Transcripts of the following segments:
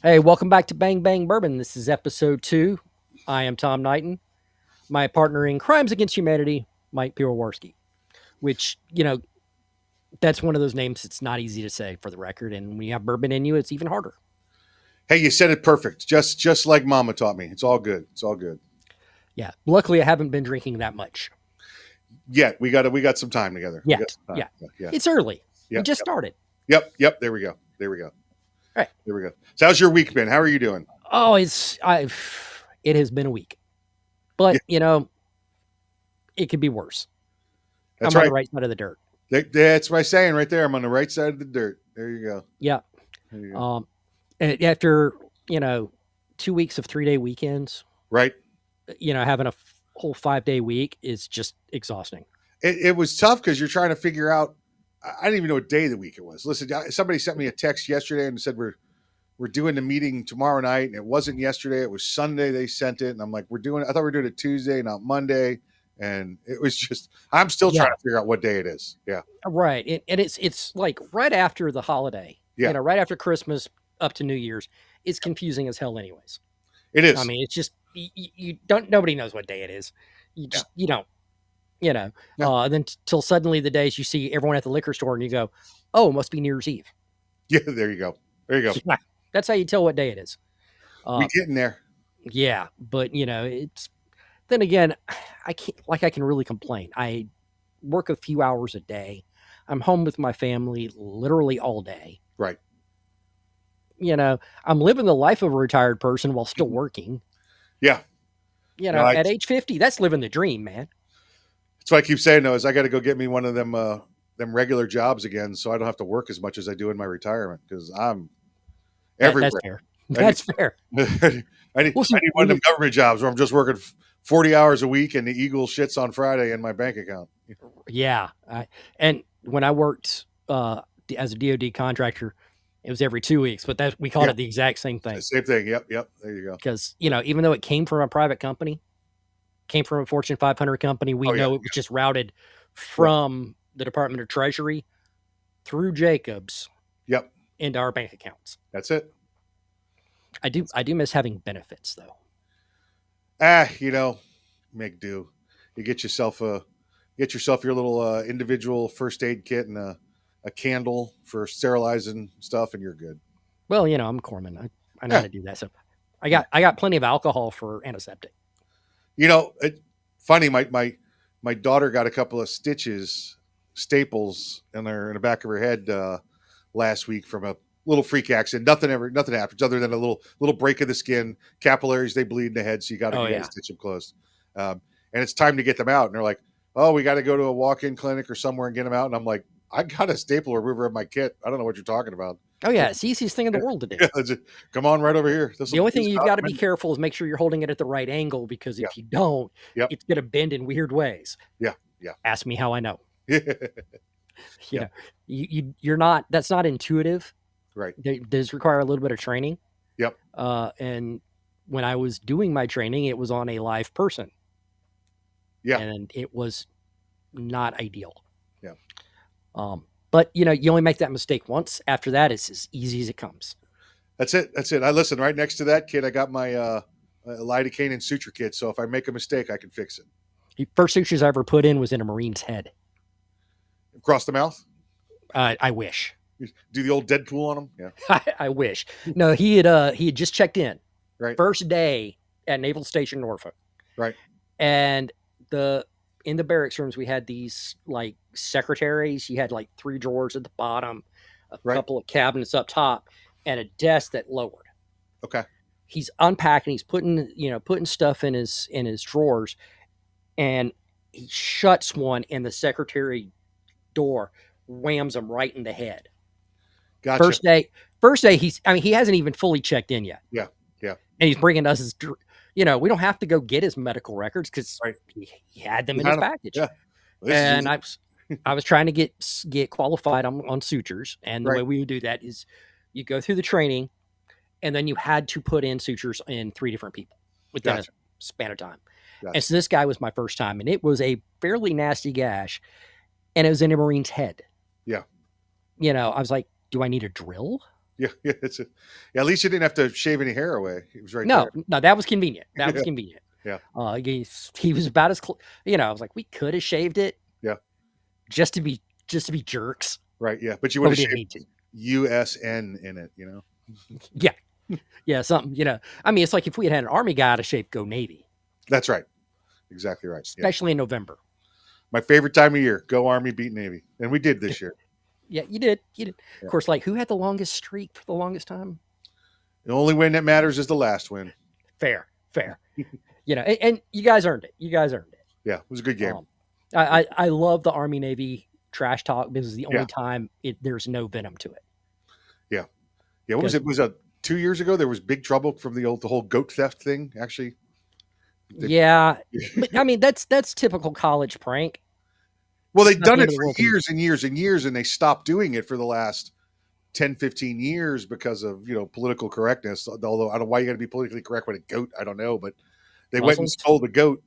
Hey, welcome back to Bang Bang Bourbon. This is episode 2. I am Tom Knighton. My partner in Crimes Against Humanity, Mike Pirowarski, which, that's one of those names that's not easy to say for the record. And when you have bourbon in you, it's even harder. Hey, you said it perfect. Just like Mama taught me. It's all good. It's all good. Yeah. Luckily, I haven't been drinking that much Yet we got some time together. We got yet. some time. Yeah. Yeah. It's early. We Yep. just started. Yep. There we go. There we go. All right. There we go. So how's your week been? How are you doing? Oh, it has been a week. But, Yeah, it could be worse. that's I'm on right. the right side of the dirt. That's my saying right there. I'm on the right side of the dirt. There you go. Yeah. There you go. And after, 2 weeks of 3-day weekends, Right. having a whole 5-day week is just exhausting. It was tough because you're trying to figure out. I didn't even know what day of the week it was. Listen, somebody sent me a text yesterday and said we're doing the meeting tomorrow night, and it wasn't yesterday. It was Sunday. They sent it, and I'm like, I thought we were doing it Tuesday, not Monday, and it was just. I'm still trying to figure out what day it is. Yeah, Right. And it's like right after the holiday, yeah, right after Christmas up to New Year's. It's confusing as hell, anyways. it I is. mean, it's just you don't. Nobody knows what day it is. You don't. Yeah, Then till suddenly the days you see everyone at the liquor store and you go, oh, it must be New Year's Eve. yeah. There you go. There you go. That's how you tell what day it is. We getting there. Yeah, but it's then again, I can really complain. I work a few hours a day. I'm home with my family literally all day. Right. I'm living the life of a retired person while still working. Yeah. No, At age 50, that's living the dream, man. that's what I keep saying though. Is I got to go get me one of them regular jobs again, so I don't have to work as much as I do in my retirement because I'm That's everywhere. fair. I need, That's fair. I need one of them government jobs where I'm just working 40 hours a week and the Eagle shits on Friday in my bank account. Yeah. And when I worked as a DoD contractor, it was every 2 weeks, but we called it the exact same thing. Same thing. Yep. There you go. Because, even though it came from a private company, came from a Fortune 500 company, we know it was just routed from the Department of Treasury through Jacobs into our bank accounts. That's it. I do miss having benefits though. Make do. You get yourself your little individual first aid kit and a candle for sterilizing stuff, and you're good. Well, I'm Corman. I know how to do that. So I got plenty of alcohol for antiseptic. Funny. My daughter got a couple of staples in the back of her head last week from a little freak accident. Nothing happens other than a little break of the skin. Capillaries, they bleed in the head, so you got to stitch them closed. And it's time to get them out. And they're like, "Oh, we got to go to a walk-in clinic or somewhere and get them out." And I'm like, "I got a staple remover in my kit. I don't know what you're talking about." Oh yeah, it's the easiest thing in the world to do. Come on, right over here. The only thing you've got to be careful is make sure you're holding it at the right angle, because if you don't, it's going to bend in weird ways. Yeah. Ask me how I know. You're not. That's not intuitive. Right. It does require a little bit of training. Yep. And when I was doing my training, it was on a live person. Yeah. And it was not ideal. Yeah. But you only make that mistake once. After that, it's as easy as it comes. That's it. I listen right next to that kid. I got my lidocaine and suture kit. So if I make a mistake, I can fix it. The first sutures I ever put in was in a Marine's head. Across the mouth? I wish. Do the old Deadpool on him? Yeah. I wish. No, he had just checked in. Right. First day at Naval Station Norfolk. Right. And in the barracks rooms, we had these like secretaries. You had like 3 drawers at the bottom, a couple of cabinets up top, and a desk that lowered. Okay. He's unpacking. He's putting stuff in his drawers, and he shuts one, and the secretary door whams him right in the head. Gotcha. First day, he hasn't even fully checked in yet. Yeah. And he's bringing us his, we don't have to go get his medical records because he had them in his package. Yeah. And I was trying to get qualified on sutures. And the way we would do that is you go through the training, and then you had to put in sutures in 3 different people within a span of time. Gotcha. And so this guy was my first time, and it was a fairly nasty gash, and it was in a Marine's head. Yeah. I was like, do I need a drill? Yeah, yeah, yeah. At least you didn't have to shave any hair away. It was right No, there. no, that was convenient. That was Yeah, convenient. yeah, He was about as I was like, we could have shaved it yeah. just to be jerks, Right, yeah. But you would but we have didn't shaved need to. USN in it, you know? Yeah, yeah, something. I mean, it's like if we had an army guy out of shape, go Navy, That's right. Exactly right. Yeah. especially in November. My favorite time of year. Go Army, beat Navy. And we did this year. Yeah, you did. You did. Of Yeah. course, like who had the longest streak for the longest time? The only win that matters is the last win. Fair, fair. And you guys earned it. You guys earned it. Yeah, it was a good game. I love the Army Navy trash talk because it's the only Yeah. time there's no venom to it. Yeah. Yeah. What was it? Was 2 years ago? There was big trouble from the whole goat theft thing. Actually, Yeah, but I mean that's typical college prank. well, It's they've not done the it end of the for world. years and years and years, and they stopped doing it for the last 10, 15 years because of political correctness. Although I don't know why you got to be politically correct with a goat. I don't know, but they went and Muslims? stole the goat,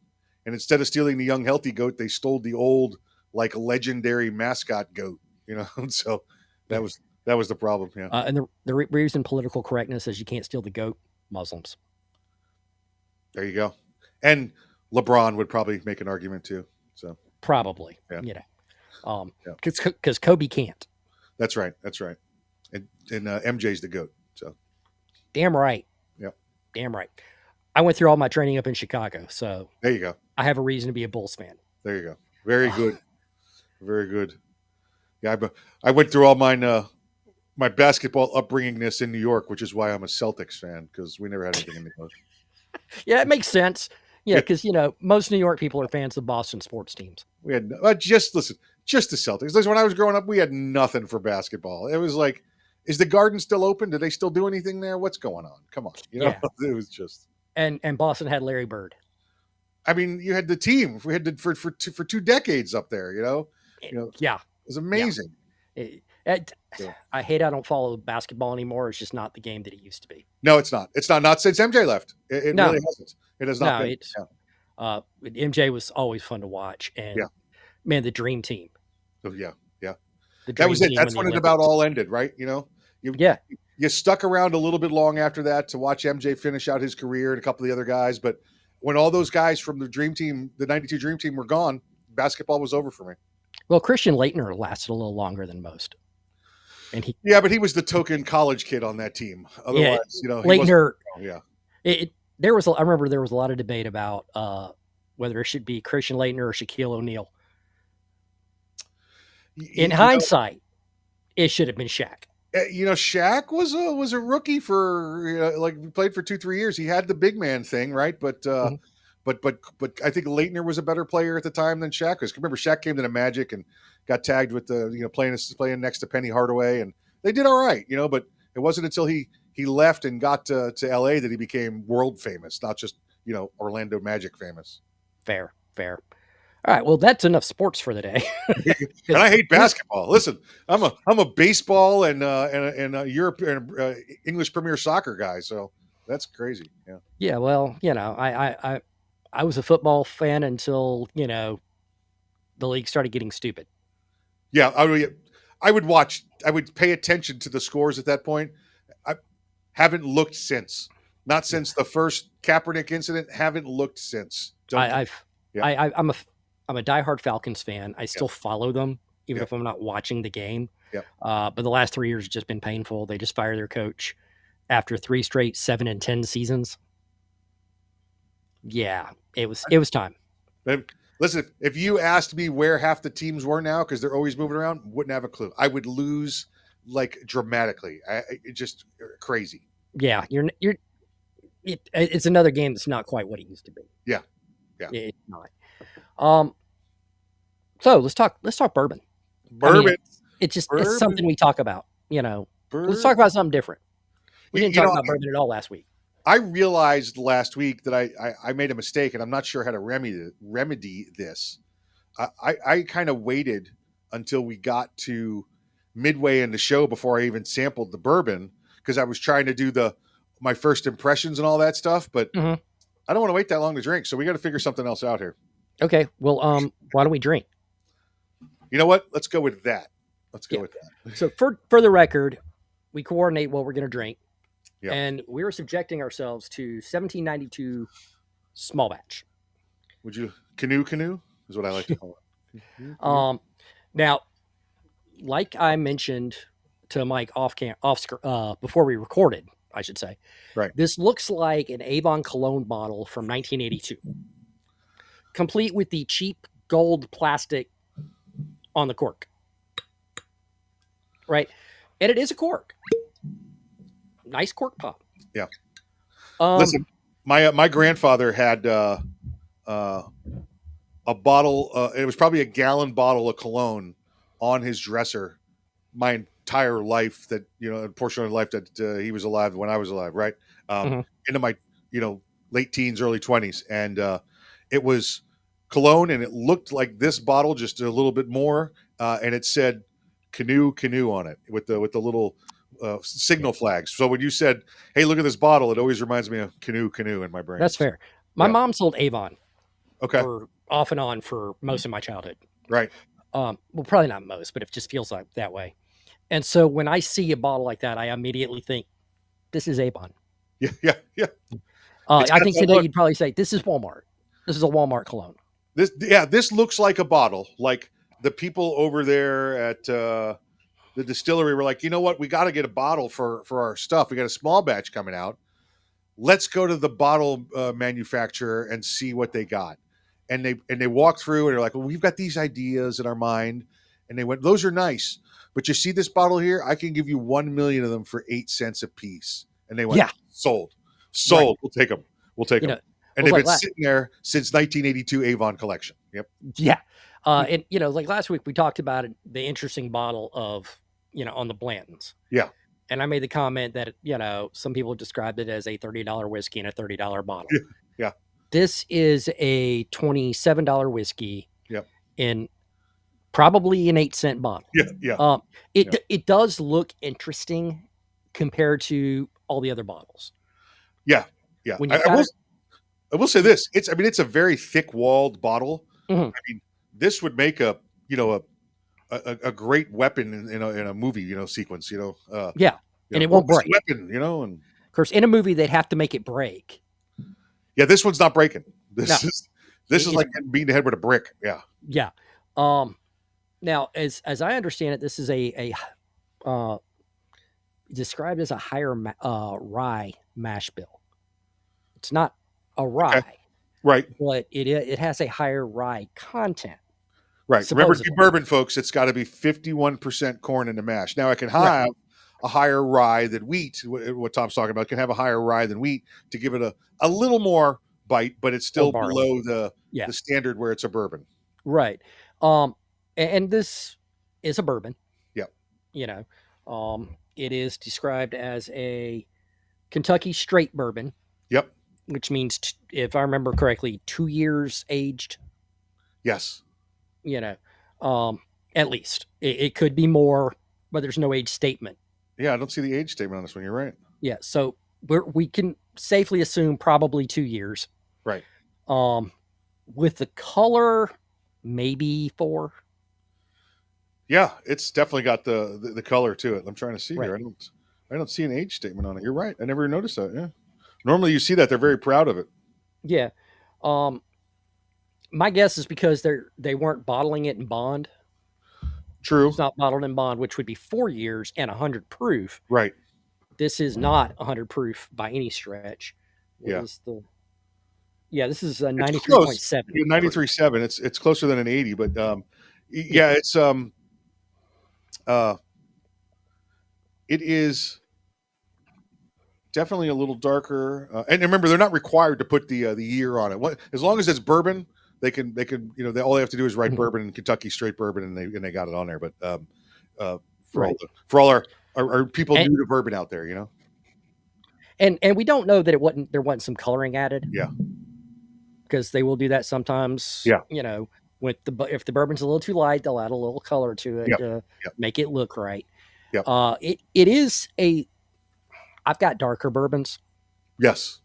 and instead of stealing the young healthy goat, they stole the old like legendary mascot goat. So that was the problem. Yeah. And the reason political correctness is you can't steal the goat. Muslims. There you go. And LeBron would probably make an argument too. So Probably. yeah, Because Kobe can't. that's right. That's right. And MJ's the goat. So Damn right. yeah, Damn right. I went through all my training up in Chicago, so there you go. I have a reason to be a Bulls fan. There you go. Very good. Very good. Yeah, I went through all mine my basketball upbringingness in New York, which is why I'm a Celtics fan, because we never had anything in New York. Yeah, it makes sense. Yeah, because most New York people are fans of Boston sports teams. We had just the Celtics. Listen, when I was growing up, we had nothing for basketball. It was like, is the Garden still open? Do they still do anything there? What's going on? Come on, Yeah. It was just. And Boston had Larry Bird. I mean, you had the team. We had for 2 decades up there. Yeah, it was amazing. Yeah. I hate I don't follow basketball anymore. It's just not the game that it used to be. No, it's not. It's not since MJ left. It No. really hasn't. It has not been. It's, MJ was always fun to watch, and man, the dream team. Oh, yeah. That was it. That's when it about all ended, right? You stuck around a little bit long after that to watch MJ finish out his career and a couple of the other guys, but when all those guys from the Dream Team, the '92 Dream Team, were gone, basketball was over for me. Well, Christian Laettner lasted a little longer than most, and but he was the token college kid on that team. Otherwise, Laettner. Yeah, I remember there was a lot of debate about whether it should be Christian Laettner or Shaquille O'Neal. In hindsight, it should have been Shaq. Shaq was a rookie for played for 2-3 years. He had the big man thing, right? But but I think Laettner was a better player at the time than Shaq was. Remember, Shaq came to the Magic and got tagged with the playing next to Penny Hardaway, and they did all right, But it wasn't until he left and got to LA that he became world famous, not just Orlando Magic famous. Fair. All right, well, that's enough sports for the day. And I hate basketball. Listen, I'm a baseball and Europe and English Premier Soccer guy, so that's crazy. Yeah. Yeah. Well, I was a football fan until the league started getting stupid. Yeah, I would watch. I would pay attention to the scores at that point. I haven't looked since. Not since the first Kaepernick incident. Haven't looked since. I'm a diehard Falcons fan. I still follow them, even if I'm not watching the game. Yeah. But the last 3 years have just been painful. They just fired their coach after 3 straight 7-10 seasons. Yeah, it was time. Listen, if you asked me where half the teams were now, because they're always moving around, wouldn't have a clue. I would lose dramatically. It's just crazy. Yeah, it's another game that's not quite what it used to be. Yeah. It's not. So let's talk bourbon. Bourbon. I mean, it's something we talk about. Let's talk about something different. We didn't talk about bourbon at all last week. I realized last week that I made a mistake, and I'm not sure how to remedy this. I kind of waited until we got to midway in the show before I even sampled the bourbon, because I was trying to do my first impressions and all that stuff. But I don't want to wait that long to drink, so we got to figure something else out here. Okay. Well, why don't we drink? You know what? Let's go with that. Let's go with that. So for the record, we coordinate what we're going to drink, Yeah. and we were subjecting ourselves to 1792 small batch. Would you canoe is what I like to call it. Canoe? Now, like I mentioned to Mike before we recorded, I should say, Right. this looks like an Avon cologne bottle from 1982, complete with the cheap gold plastic on the cork. Right, and it is a cork. Nice cork pop. Yeah. Listen, my grandfather had a bottle. It was probably a gallon bottle of cologne on his dresser my entire life. That a portion of life that he was alive when I was alive. Right, into my late teens, early 20s, and it was cologne, and it looked like this bottle, just a little bit more, and it said canoe on it with the little signal flags. So when you said, "Hey, look at this bottle," it always reminds me of canoe in my brain. That's fair. My mom sold Avon. Okay. For off and on for most of my childhood. Right. Well, probably not most, but it just feels like that way. And so when I see a bottle like that, I immediately think, this is Avon. Yeah. I think today you'd probably say, this is Walmart. This is a Walmart cologne. This looks like a bottle. Like the people over there at the distillery were like, you know what? We got to get a bottle for our stuff. We got a small batch coming out. Let's go to the bottle manufacturer and see what they got. And they walked through and they're like, well, we've got these ideas in our mind. And they went, those are nice. But you see this bottle here? I can give you 1 million of them for 8 cents a piece. And they went, sold. Right. We'll take them. And they've been sitting there since 1982 Avon collection. Yep. Yeah. And, like last week we talked about it, the interesting bottle of, on the Blantons. Yeah. And I made the comment that, some people described it as a $30 whiskey in a $30 bottle. Yeah. This is a $27 whiskey. Yep. In probably an 8-cent bottle. Yeah. It does look interesting compared to all the other bottles. Yeah. When I will say this. It's a very thick walled bottle. Mm-hmm. I mean, this would make a a great weapon in a movie, sequence, and it won't break. Weapon, and of course, in a movie they'd have to make it break. Yeah, this one's not breaking. This is like beating the head with a brick. Yeah. Yeah. Now, as I understand it, this is a described as a higher rye mash bill. It's not a rye, right? But it has a higher rye content. Right. Supposedly. Remember, bourbon, folks, it's got to be 51% corn in the mash. Now, I can have a higher rye than wheat. What Tom's talking about, can have a higher rye than wheat to give it a little more bite, but it's still below the standard where it's a bourbon. Right. And this is a bourbon. Yep. It is described as a Kentucky straight bourbon. Yep. Which means, if I remember correctly, 2 years aged. Yes. At least it could be more, but there's no age statement. Yeah, I don't see the age statement on this one. You're right. Yeah, so we can safely assume probably 2 years. Right. With the color, maybe 4. Yeah, it's definitely got the color to it. I'm trying to see here. I don't see an age statement on it. You're right. I never noticed that. Yeah. Normally you see that. They're very proud of it. Yeah. My guess is because they weren't bottling it in bond. True. It's not bottled in bond, which would be 4 years and 100 proof. Right. This is not 100 proof by any stretch. This is a 93.7. 93.7. It's closer than an 80, but it's it is definitely a little darker. And remember, they're not required to put the year on it. As long as it's bourbon, they can all they have to do is write bourbon and Kentucky straight bourbon, and they got it on there. But for all our people new to bourbon out there, and we don't know that there wasn't some coloring added. Yeah, because they will do that sometimes. Yeah, if the bourbon's a little too light, they'll add a little color to it to make it look right. Yeah, it is I've got darker bourbons. Yes.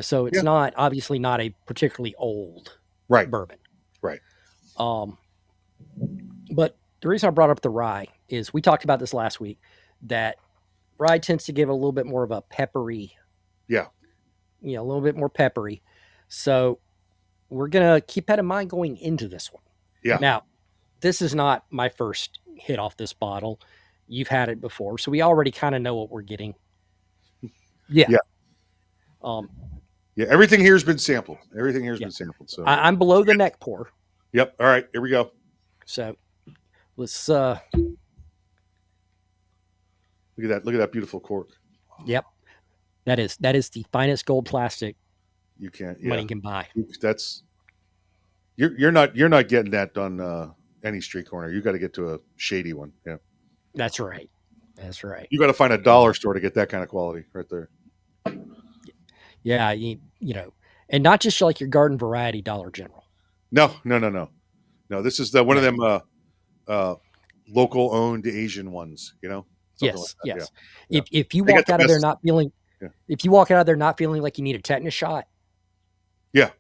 So it's not obviously not a particularly old bourbon. Right. But the reason I brought up the rye is we talked about this last week, that Rye tends to give a little bit more of a peppery, Yeah. a little bit more peppery. So we're gonna keep that in mind going into this one. Yeah. Now, this is not my first hit off this bottle. You've had it before, so we already kind of know what we're getting. Yeah. Yeah. Um, Yeah. Everything here has been sampled. Everything here has yeah. been sampled. So I'm below the neck pour. Yep. All right. Here we go. So let's Look at that. Look at that beautiful cork. yep. That is the finest gold plastic You can't. Yeah. money can buy. That's you're not getting that on any street corner. You got to get to a shady one. Yeah. That's right. That's right. You got to find a dollar store to get that kind of quality right there. Yeah, and not just like your garden variety Dollar General. No. This is one of them local owned Asian ones. Something Yes, like that. yes. Yeah. If you They got walk the out of there best. not feeling, Yeah. if you walk out of there not feeling like you need a tetanus shot, Yeah.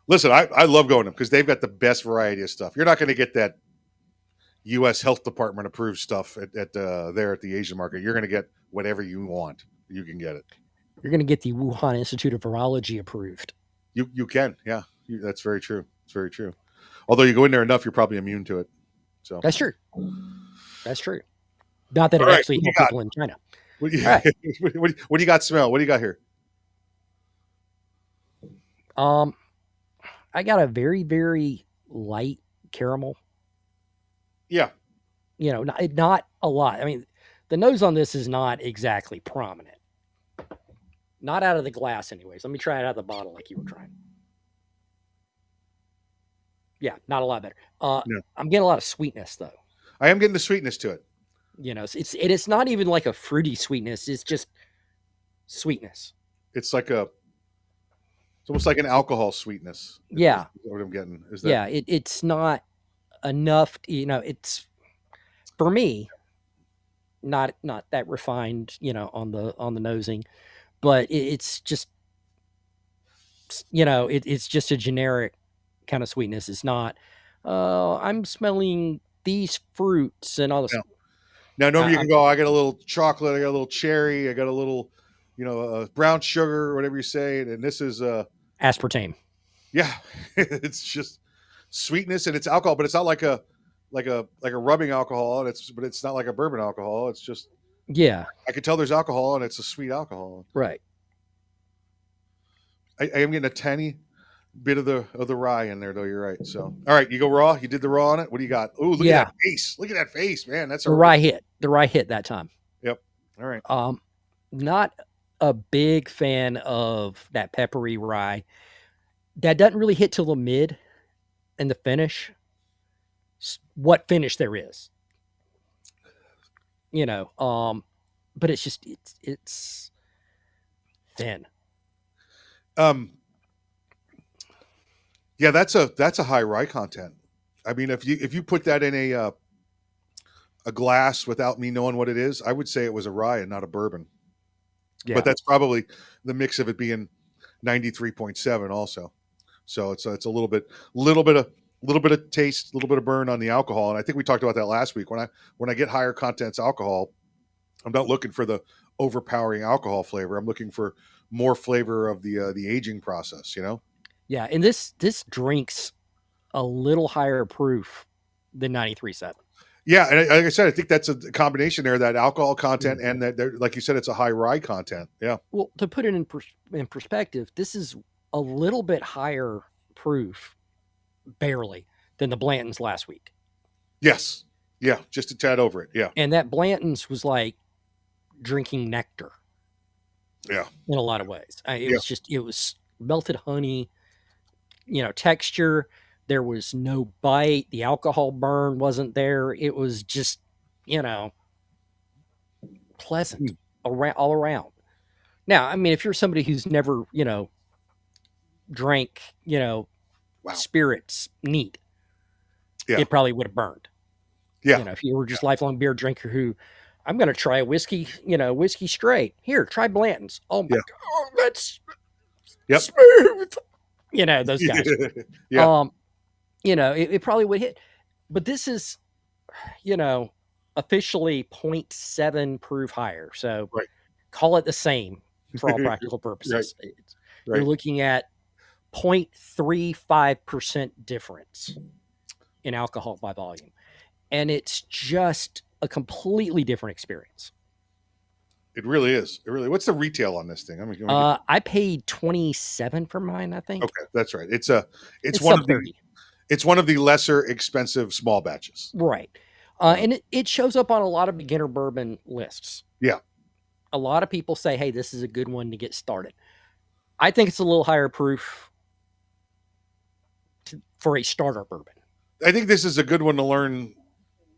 Listen, I love going to them because they've got the best variety of stuff. You're not going to get that U.S. Health Department approved stuff at there at the Asian market. You're going to get whatever you want. You can get it. you're going to get the Wuhan Institute of Virology approved. You can, yeah. That's very true. It's very true. Although you go in there enough, you're probably immune to it. So That's true. That's true. Not that all it right, actually what do you helped got? people in China. What do you, All right. what do you got? Smell. What do you got here? I got a very, very light caramel. Yeah. Not a lot. I mean, the nose on this is not exactly prominent. Not out of the glass, anyways. Let me try it out of the bottle like you were trying. Yeah, not a lot better. No. I'm getting a lot of sweetness though. I am getting the sweetness to it. It's not even like a fruity sweetness. It's just sweetness. It's almost like an alcohol sweetness. Yeah. Is what I'm getting. Is that? Yeah. It's not enough. It's for me not that refined. On the nosing, but it's just it's just a generic kind of sweetness. It's not. I'm smelling these fruits and all this. No. Now, normally you can go. I got a little chocolate. I got a little cherry. I got a little, brown sugar, or whatever you say. And this is aspartame. Yeah, it's just sweetness and it's alcohol, but it's not like a rubbing alcohol. And but it's not like a bourbon alcohol. It's just I can tell there's alcohol and it's a sweet alcohol. Right. I am getting a tiny bit of the rye in there, though. You're right. So, all right, you go raw. You did the raw on it. What do you got? Oh, look at that face. Look at that face, man. That's the rye hit. The rye hit that time. Yep. All right. Not a big fan of that peppery rye. That doesn't really hit till the mid and the finish. What finish there is, but it's just it's thin. Yeah, that's a high rye content. I mean, if you put that in a glass without me knowing what it is, I would say it was a rye and not a bourbon. Yeah. But that's probably the mix of it being 93.7 also. So it's a little bit of taste, a little bit of burn on the alcohol. And I think we talked about that last week. When I get higher contents alcohol, I'm not looking for the overpowering alcohol flavor. I'm looking for more flavor of the aging process, Yeah, and this drinks a little higher proof than 93.7. Yeah, and like I said, I think that's a combination there, that alcohol content and that, like you said, it's a high rye content. Yeah. Well, to put it in perspective, this is a little bit higher proof, barely, than the Blanton's last week. Yes. Yeah, just a tad over it. Yeah. And that Blanton's was like drinking nectar. Yeah. In a lot of ways. It was melted honey, texture. There was no bite. The alcohol burn wasn't there. It was just, pleasant all around. Now, I mean, if you're somebody who's never, drank, spirits neat, it probably would have burned. Yeah. If you were just lifelong beer drinker who, I'm going to try a whiskey, whiskey straight. Here, try Blanton's. Oh my God, that's smooth. Those guys. Yeah. It probably would hit. But this is, officially 0.7 proof higher. So right. call it the same for all practical Right. purposes. You're Right. looking at 0.35% difference in alcohol by volume. And it's just a completely different experience. It really is. It really. What's the retail on this thing? Let me get. I paid 27 for mine, I think. Okay, that's right. It's It's one sub of the 30. it's one of the lesser expensive small batches. Right. And it shows up on a lot of beginner bourbon lists. Yeah. A lot of people say, hey, this is a good one to get started. I think it's a little higher proof for a starter bourbon. I think this is a good one to learn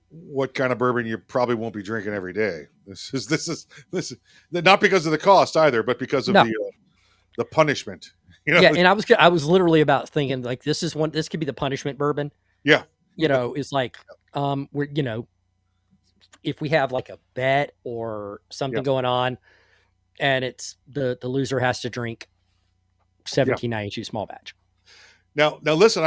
what kind of bourbon you probably won't be drinking every day. This is not because of the cost either, but because of No. the punishment. You know? Yeah, and I was literally about thinking like this could be the punishment bourbon. Yeah. It's like we're if we have like a bet or something Yeah. going on and it's the loser has to drink 1792 small batch. Now listen,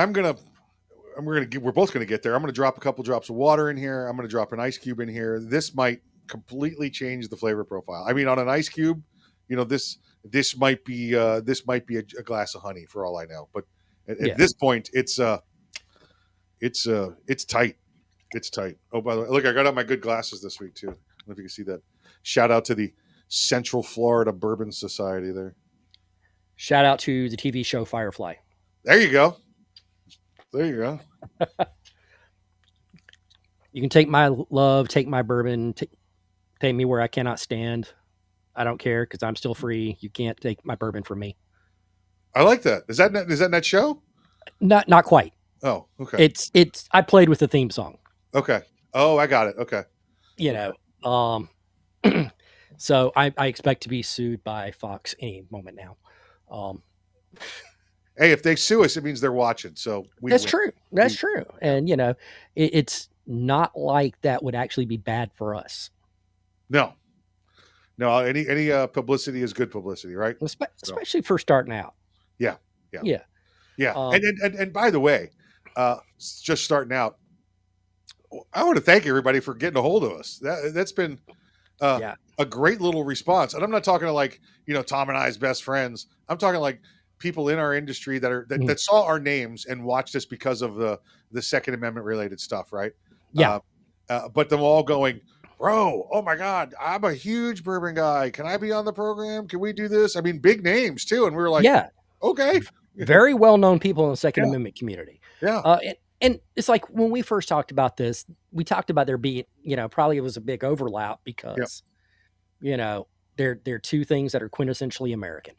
we're both gonna get there. I'm gonna drop a couple drops of water in here. I'm gonna drop an ice cube in here. This might completely change the flavor profile. I mean, on an ice cube, this might be a glass of honey for all I know. But at this point, it's tight. It's tight. Oh, by the way, look, I got out my good glasses this week too. I don't know if you can see that. Shout out to the Central Florida Bourbon Society there. Shout out to the TV show Firefly. There you go. There you go. You can take my love, take my bourbon, take me where I cannot stand. I don't care because I'm still free. You can't take my bourbon from me. I like that. Is that in that show? Not quite. Oh, okay. It's. I played with the theme song. Okay. Oh, I got it. Okay. So I expect to be sued by Fox any moment now. Hey, if they sue us, it means they're watching. So that's true. That's true. And it's not like that would actually be bad for us. No. Any publicity is good publicity, right? Especially for starting out. Yeah. And by the way, just starting out, I want to thank everybody for getting a hold of us. That's been a great little response. And I'm not talking to like, Tom and I's best friends. I'm talking like people in our industry that saw our names and watched us because of the Second Amendment related stuff, right? Yeah. But them all going, bro, oh my God, I'm a huge bourbon guy. Can I be on the program? Can we do this? I mean, big names too. And we were like, okay. Very well-known people in the Second Amendment community. Yeah. And it's like when we first talked about this, we talked about there being, probably it was a big overlap because, they're two things that are quintessentially American.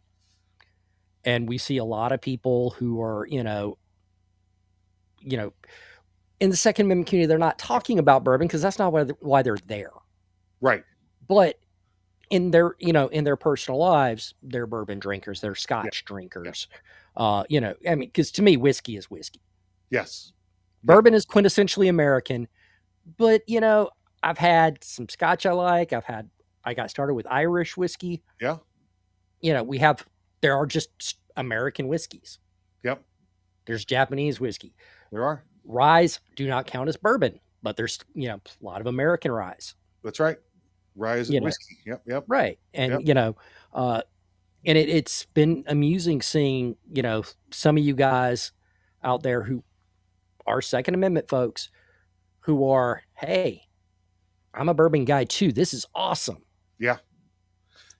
And we see a lot of people who are, in the Second Amendment community, they're not talking about bourbon because that's not why they're there. Right. But in their, in their personal lives, they're bourbon drinkers, they're Scotch drinkers. I mean, because to me, whiskey is whiskey. Yes. Bourbon is quintessentially American, but I've had some Scotch I like. I got started with Irish whiskey. Yeah. There are just American whiskeys. Yep. There's Japanese whiskey. There are. Ryes do not count as bourbon, but there's, a lot of American ryes. That's right. Rye is whiskey. Yep. Right. And, and it's been amusing seeing, some of you guys out there who are Second Amendment folks who are, hey, I'm a bourbon guy too. This is awesome. Yeah.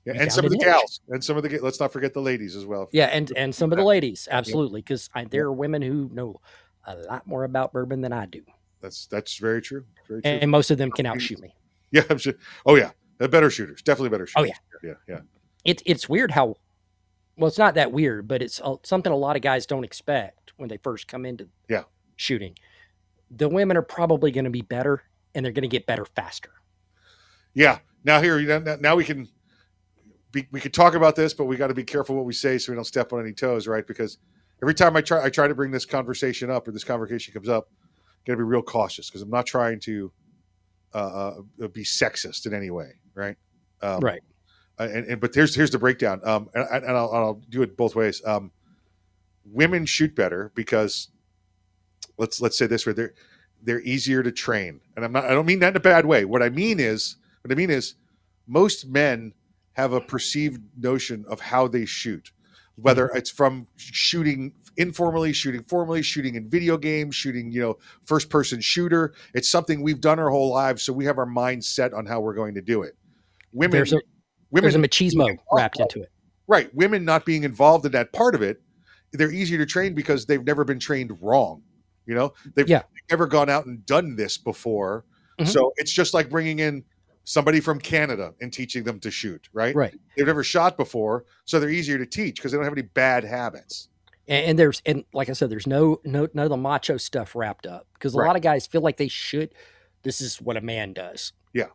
Yeah. And some of the gals and some of the, let's not forget the ladies as well. Yeah. And some of the ladies. Absolutely. Because there are women who know a lot more about bourbon than I do. That's very true. Very true. And most of them can outshoot me. Yeah. I'm sure. Oh yeah. They're better shooters. Definitely better shooters. Oh yeah. Yeah. It's weird how, well, it's not that weird, but it's something a lot of guys don't expect when they first come into shooting. The women are probably going to be better and they're going to get better faster. Yeah. Now we can talk about this, but we got to be careful what we say so we don't step on any toes, right? Because every time I try to bring this conversation up or this conversation comes up, got to be real cautious because I'm not trying to be sexist in any way, right? Right. But here's the breakdown. And I'll do it both ways. Women shoot better because let's say this way, they're easier to train. And I don't mean that in a bad way. What I mean is most men have a perceived notion of how they shoot, whether it's from shooting informally, shooting formally, shooting in video games, shooting, first person shooter. It's something we've done our whole lives. So we have our mind set on how we're going to do it. Women, there's a machismo wrapped into it. Right. Women not being involved in that part of it, they're easier to train because they've never been trained wrong. They've never gone out and done this before. So it's just like bringing in somebody from Canada and teaching them to shoot, right? Right. They've never shot before, so they're easier to teach because they don't have any bad habits. And like I said, there's no of the macho stuff wrapped up because a lot of guys feel like they should. This is what a man does. Yeah.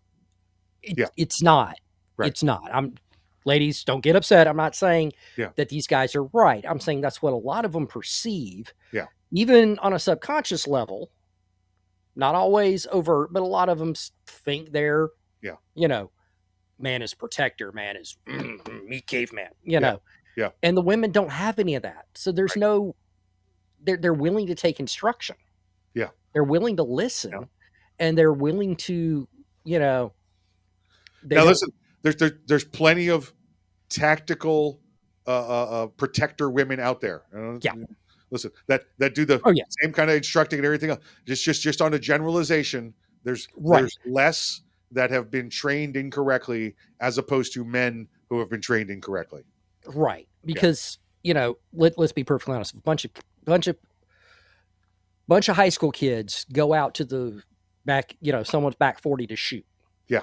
It's not. Right. It's not. Ladies, don't get upset. I'm not saying that these guys are right. I'm saying that's what a lot of them perceive. Yeah. Even on a subconscious level, not always overt, but a lot of them think they're, man is protector, man is meat caveman, know. Yeah. And the women don't have any of that. So there's no, they're willing to take instruction. Yeah. They're willing to listen and they're willing to, now listen, there's plenty of tactical protector women out there. Listen, that do the same kind of instructing and everything else. Just on a generalization, there's less that have been trained incorrectly as opposed to men who have been trained incorrectly. Right. Because, let's be perfectly honest. A bunch of high school kids go out to the back, someone's back 40 to shoot. Yeah.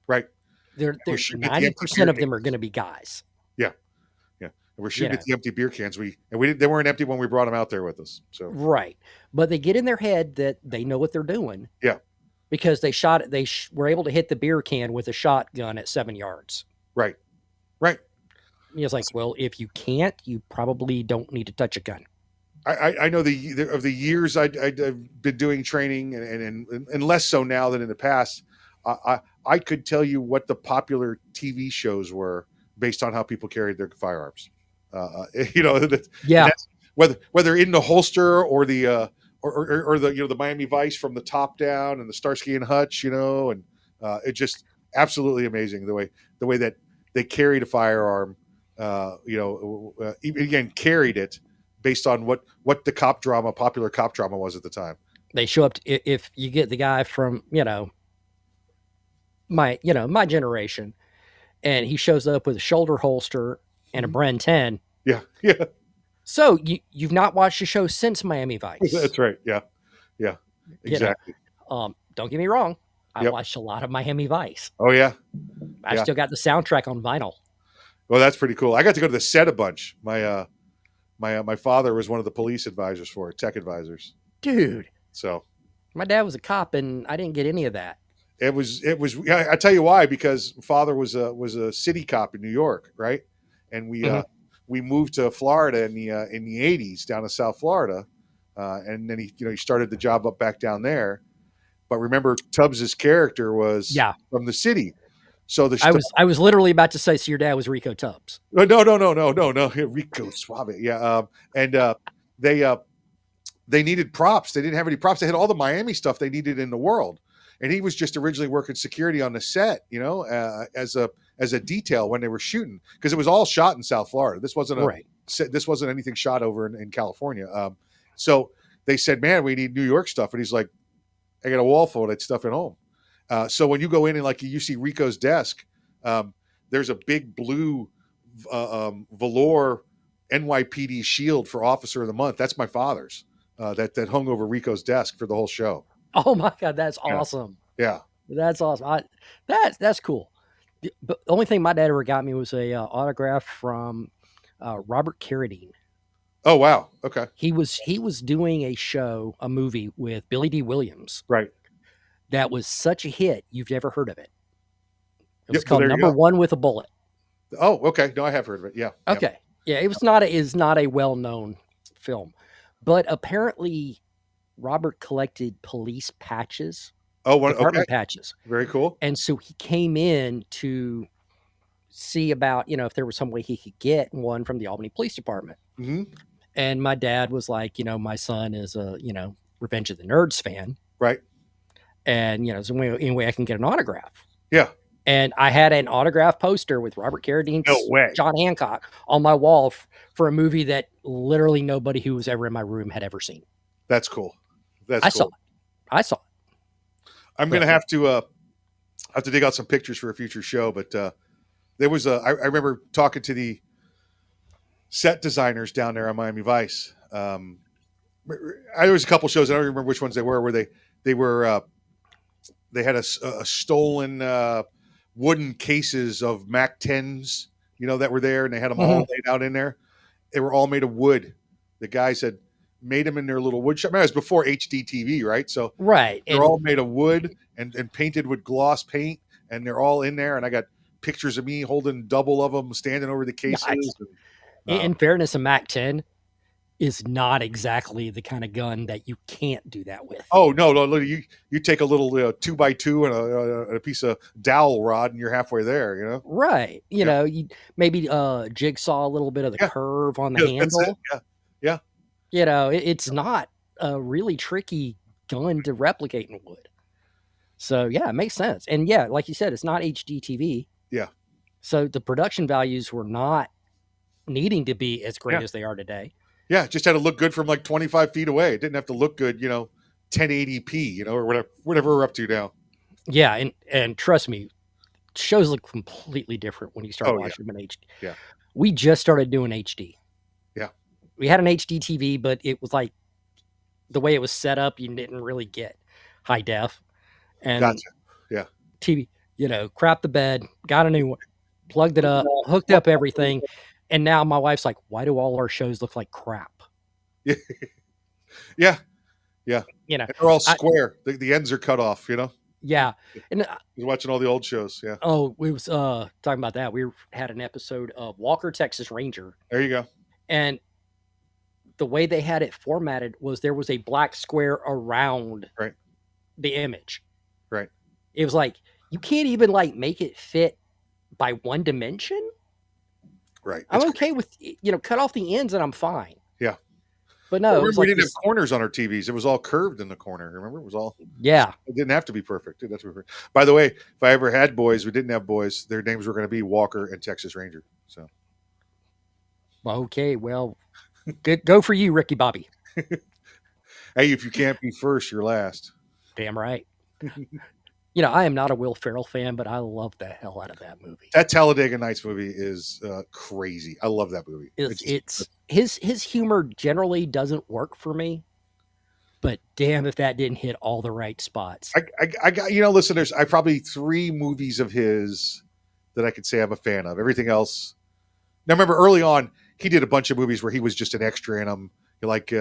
Right. They're 90% of them are going to be guys. Yeah. Yeah. And we're shooting at the empty beer cans. They weren't empty when we brought them out there with us. So right. But they get in their head that they know what they're doing. Yeah. Because they were able to hit the beer can with a shotgun at 7 yards. Right. Right. It's like, well, if you can't, you probably don't need to touch a gun. I know of the years I've been doing training and less so now than in the past. I could tell you what the popular TV shows were based on how people carried their firearms. Whether in the holster or the or the Miami Vice from the top down and the Starsky and Hutch, and it just absolutely amazing the way that they carried a firearm. Again, carried it based on what the popular cop drama was at the time. They show up if you get the guy from my generation, and he shows up with a shoulder holster and a Bren 10. Yeah. So you've not watched the show since Miami Vice. That's right. Yeah. Exactly. Don't get me wrong. I watched a lot of Miami Vice. Oh yeah. I still got the soundtrack on vinyl. Well, that's pretty cool. I got to go to the set a bunch. My father was one of the police advisors for it, tech advisors. Dude. So my dad was a cop and I didn't get any of that. It was. I tell you why, because father was a city cop in New York, right? And we moved to Florida in the 80s down to South Florida, and then he started the job up back down there. But remember, Tubbs's character was from the city, so I was literally about to say, so your dad was Rico Tubbs. No, Rico Suave, and they needed props. They didn't have any props. They had all the Miami stuff they needed in the world. And he was just originally working security on the set, as a detail when they were shooting, because it was all shot in South Florida. This wasn't anything shot over in California. So they said, "Man, we need New York stuff," and he's like, "I got a wall full of that stuff at home." So when you go in and you see Rico's desk, there's a big blue velour NYPD shield for Officer of the Month. That's my father's. That hung over Rico's desk for the whole show. Oh my God, that's awesome. Yeah. That's awesome. That's cool. But the only thing my dad ever got me was a autograph from Robert Carradine. Oh wow. Okay. He was doing a movie with Billy D. Williams. Right. That was such a hit, you've never heard of it. It was called Number One with a Bullet. Oh, okay. No, I have heard of it. Yeah. Okay. Yeah, it was not a well-known film. But apparently Robert collected police patches. Department patches. Very cool. And so he came in to see about, if there was some way he could get one from the Albany Police Department. Mm-hmm. And my dad was like, my son is a, Revenge of the Nerds fan. Right. And it's the only way I can get an autograph. Yeah. And I had an autograph poster with Robert No Carradine's way. John Hancock on my wall for a movie that literally nobody who was ever in my room had ever seen. That's cool. That's I cool. I saw it. I'm going to have to dig out some pictures for a future show, but there was I remember talking to the set designers down there on Miami Vice. There was a couple shows. I don't remember which ones they were. Where they were they had a stolen wooden cases of Mac 10s, that were there, and they had them all laid out in there. They were all made of wood. The guys had made them in their little wood shop. I mean, it was before HD TV, right? So right, they're all made of wood and painted with gloss paint, and they're all in there. And I got pictures of me holding double of them, standing over the cases. Nice. In fairness, a Mac 10 is not exactly the kind of gun that you can't do that with. Oh no! You take a little 2x2 and a piece of dowel rod, and you're halfway there. Right? You maybe jigsaw a little bit of the curve on the handle. Yeah. It's not a really tricky gun to replicate in wood. So yeah, it makes sense. And yeah, like you said, it's not HD TV. Yeah. So the production values were not needing to be as great as they are today. Yeah, it just had to look good from like 25 feet away. It didn't have to look good, 1080p, or whatever we're up to now. Yeah, and trust me, shows look completely different when you start watching them in HD. Yeah. We just started doing HD. Yeah. We had an HD TV, but it was like the way it was set up, you didn't really get high def. And gotcha. Yeah. TV, crapped the bed, got a new one, plugged it up, hooked up everything. And now my wife's like, why do all our shows look like crap? Yeah. Yeah. They're all square. The ends are cut off, Yeah. And you're watching all the old shows. Yeah. Oh, we was talking about that. We had an episode of Walker, Texas Ranger. There you go. And the way they had it formatted was there was a black square around the image. Right. It was like, you can't even make it fit by one dimension. Right. I'm okay with, cut off the ends and I'm fine. Yeah. But no, we didn't have corners on our TVs. It was all curved in the corner. Remember? It was all. Yeah. It didn't have to be perfect. That's perfect. By the way, if I ever had boys, we didn't have boys. Their names were going to be Walker and Texas Ranger. So. Okay. Well, good. Go for you, Ricky Bobby. Hey, if you can't be first, you're last. Damn right. I am not a Will Ferrell fan, but I love the hell out of that movie. That Talladega Nights movie is crazy. I love that movie. It's his humor generally doesn't work for me, but damn if that didn't hit all the right spots. I got listen. There's probably 3 movies of his that I could say I'm a fan of. Everything else. Now remember early on he did a bunch of movies where he was just an extra in them. Like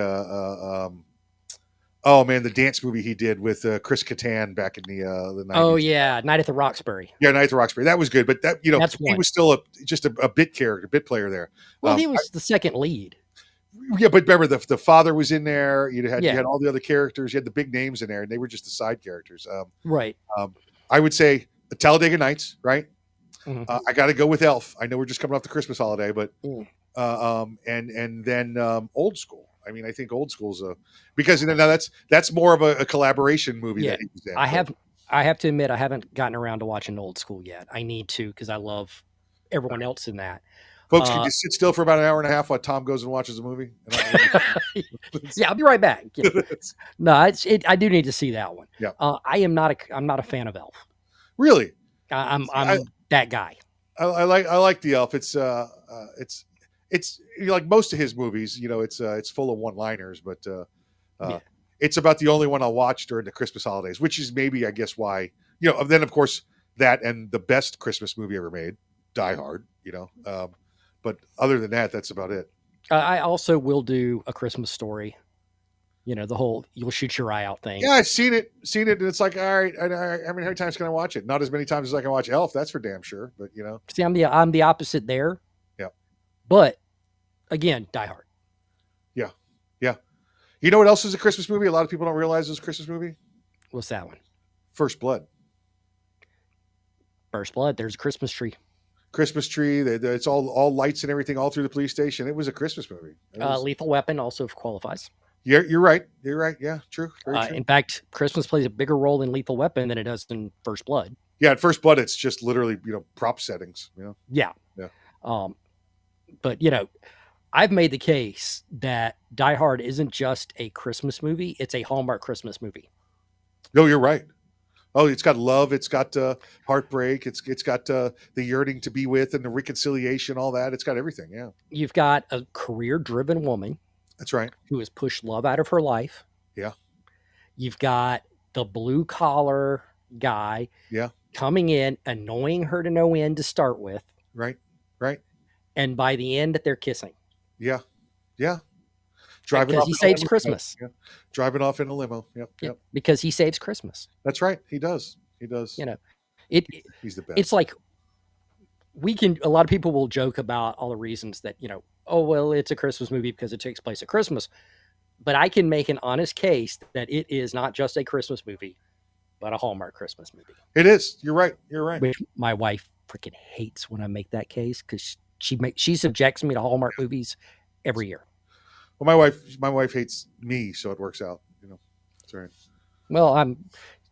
oh man, the dance movie he did with Chris Kattan back in the 90s. Oh yeah, Night at the Roxbury. Yeah, Night at the Roxbury. That was good, but that he was still just a bit player there. Well, he was the second lead. Yeah, but remember the father was in there. You had all the other characters. You had the big names in there, and they were just the side characters. Right. I would say the Talladega Nights. Right. Mm-hmm. I got to go with Elf. I know we're just coming off the Christmas holiday, but and then Old School. I mean, I think Old School's because now that's more of a collaboration movie. Yeah, that he was in, I have to admit I haven't gotten around to watching Old School yet. I need to because I love everyone else in that. Folks, can you sit still for about an hour and a half while Tom goes and watches a movie? Yeah, I'll be right back. No, I do need to see that one. Yeah, I'm not a fan of Elf. Really, I'm that guy. I like the Elf. It's like most of his movies, it's full of one-liners, but it's about the only one I'll watch during the Christmas holidays, which is maybe, I guess, why, then of course that and the best Christmas movie ever made, Die Hard, but other than that, that's about it. I also will do A Christmas Story. The whole "you'll shoot your eye out" thing. Yeah, I've seen it, and it's like, all right, how many times can I watch it? Not as many times as I can watch Elf, that's for damn sure. But see, I'm the opposite there. Yeah, but again, Die Hard. Yeah. You know what else is a Christmas movie? A lot of people don't realize it's a Christmas movie. What's that one? First Blood. First Blood. There's a Christmas tree. Christmas tree. It's all lights and everything all through the police station. It was a Christmas movie. Lethal Weapon also qualifies. You're right. You're right. Yeah, true. Very true. In fact, Christmas plays a bigger role in Lethal Weapon than it does in First Blood. Yeah, at First Blood, it's just literally prop settings. Yeah. Yeah. But I've made the case that Die Hard isn't just a Christmas movie; it's a Hallmark Christmas movie. No, you're right. Oh, it's got love. It's got heartbreak. It's got the yearning to be with and the reconciliation, all that. It's got everything. Yeah, You've got a career-driven woman that's right. who has pushed love out of her life. Yeah, You've got the blue-collar guy yeah, coming in, annoying her to no end to start with, right, right. and by the end, they're kissing. Yeah, yeah. Driving Because off he in a saves limo. Christmas. Yeah, driving off in a limo. Yep, Yeah, yep. because he saves Christmas. That's right. He does. He does. You know, it He's the it's best. like a lot of people will joke about all the reasons that, oh well, it's a Christmas movie because it takes place at Christmas. But I can make an honest case that it is not just a Christmas movie, but a Hallmark Christmas movie. It is. You're right. You're right. Which my wife freaking hates when I make that case because she subjects me to Hallmark movies every year. Well, my wife hates me, so it works out. That's right. Well,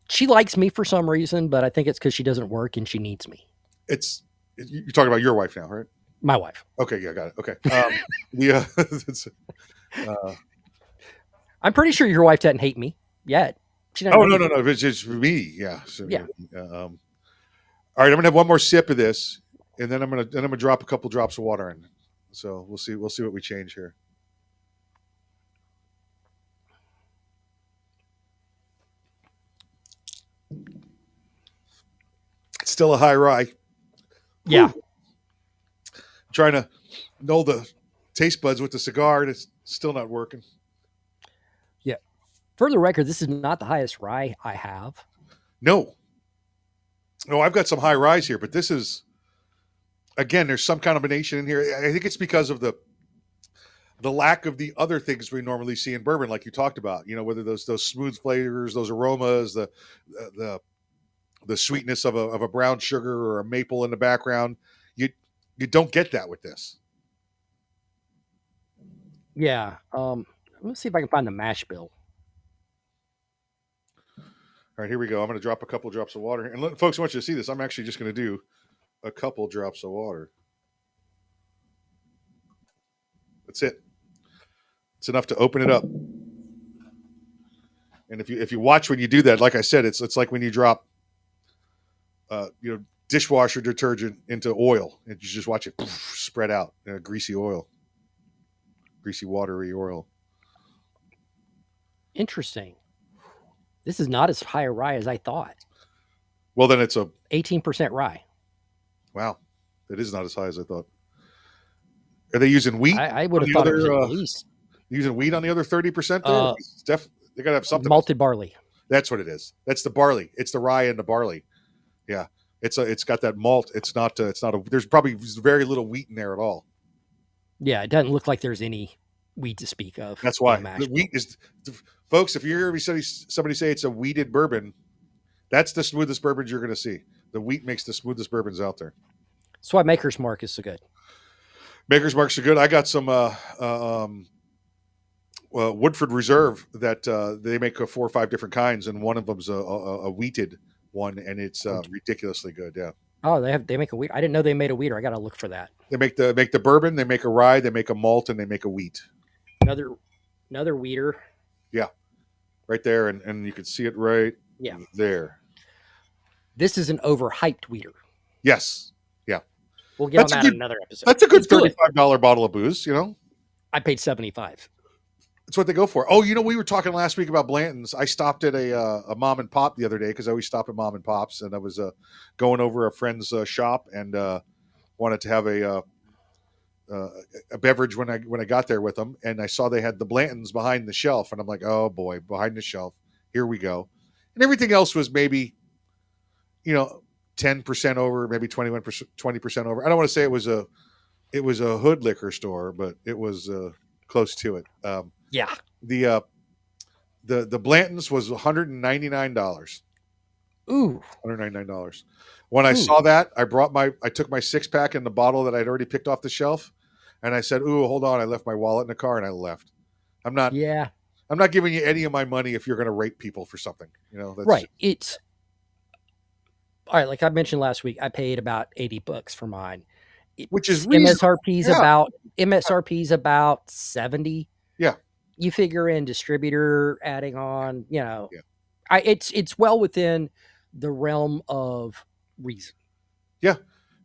she likes me for some reason, but I think it's because she doesn't work and she needs me. You're talking about your wife now, right? My wife. Okay, yeah, got it. Okay. Yeah, I'm pretty sure your wife doesn't hate me yet. She doesn't oh know no, you. no, no! It's just me. Yeah. So, Yeah. all right, I'm gonna have one more sip of this, and then I'm gonna drop a couple drops of water in. So we'll see. We'll see what we change here. It's still a high rye. Yeah. Whew. Trying to know the taste buds with the cigar, and it's still not working. Yeah. For the record, this is not the highest rye I have. No, I've got some high ryes here, but this is again. There's some combination in here. I think it's because of the lack of the other things we normally see in bourbon, like you talked about. Whether those smooth flavors, those aromas, the the sweetness of a brown sugar or a maple in the background. You don't get that with this. Yeah. Let's see if I can find the mash bill. All right, here we go. I'm going to drop a couple drops of water. And folks, I want you to see this. I'm actually just going to do a couple drops of water. That's it. It's enough to open it up. And if you watch when you do that, like I said, it's like when you drop dishwasher detergent into oil, and you just watch it spread out in a greasy watery oil. Interesting. This is not as high a rye as I thought. Well, then it's 18% rye. Wow, that is not as high as I thought. Are they using wheat? I would have thought it was at least using wheat on the other 30% there. They got to have something malted barley. That's what it is. That's the barley. It's the rye and the barley. Yeah, it's got that malt. It's not. There's probably very little wheat in there at all. Yeah, it doesn't look like there's any wheat to speak of. That's why the wheat is, folks. If you hear somebody say it's a wheated bourbon, that's the smoothest bourbons you're going to see. The wheat makes the smoothest bourbons out there. That's why Maker's Mark is so good. Maker's Marks are good. I got some Woodford Reserve that they make 4 or 5 different kinds, and one of them's a wheated one, and it's ridiculously good. Yeah. Oh, they make a wheat. I didn't know they made a wheater. I got to look for that. They make the bourbon. They make a rye. They make a malt, and they make a wheat. Another wheater. Yeah, right there, and you can see it right. There. This is an overhyped wheater. Yes. Yeah. We'll get on that in another episode. That's a good $35 bottle of booze. I paid $75. That's what they go for. Oh, we were talking last week about Blanton's. I stopped at a mom and pop the other day because I always stop at mom and pops, and I was going over a friend's shop and wanted to have a beverage when I got there with them, and I saw they had the Blanton's behind the shelf, and I'm like, oh boy, behind the shelf, here we go. And everything else was maybe 10% over, maybe 21%, 20% over. I don't want to say it was a hood liquor store, but it was close to it. Yeah. The Blanton's was $199. Ooh. $199. When I saw that, I took my 6-pack and the bottle that I'd already picked off the shelf, and I said, "Ooh, hold on! I left my wallet in the car," and I left. I'm not I'm not giving you any of my money if you're going to rate people for something. That's right. It's all right. Like I mentioned last week, I paid about $80 for mine. which is It's reasonable. Yeah, MSRP's about 70. yeah, You figure in distributor adding on, yeah, it's well within the realm of reason. yeah.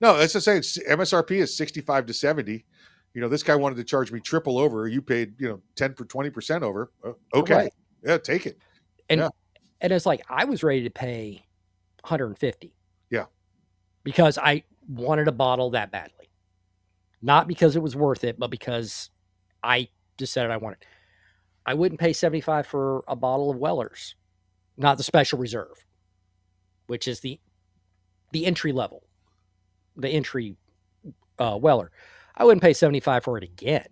No, as I say, MSRP is 65 to 70. This guy wanted to charge me triple over. You paid 10 for 20% over. Okay, Right. yeah, take it. And Yeah, it's like I was ready to pay 150 yeah. because I wanted a bottle that badly. Not because it was worth it, but because I decided I wanted. I wouldn't pay 75 for a bottle of Weller's, not the special reserve, which is the entry level, the entry Weller. I wouldn't pay 75 for it again.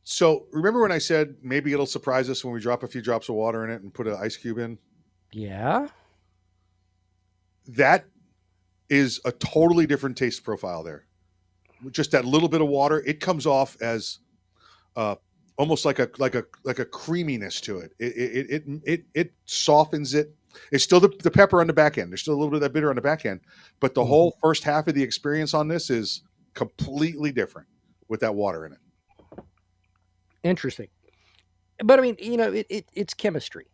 So remember when I said maybe it'll surprise us when we drop a few drops of water in it and put an ice cube in? Yeah. That is a totally different taste profile there. Just that little bit of water, it comes off as uh, almost like a creaminess to it. It softens it. It's still the pepper on the back end. There's still a little bit of that bitter on the back end, but the whole first half of the experience on this is completely different with that water in it. Interesting. But I mean, it's chemistry.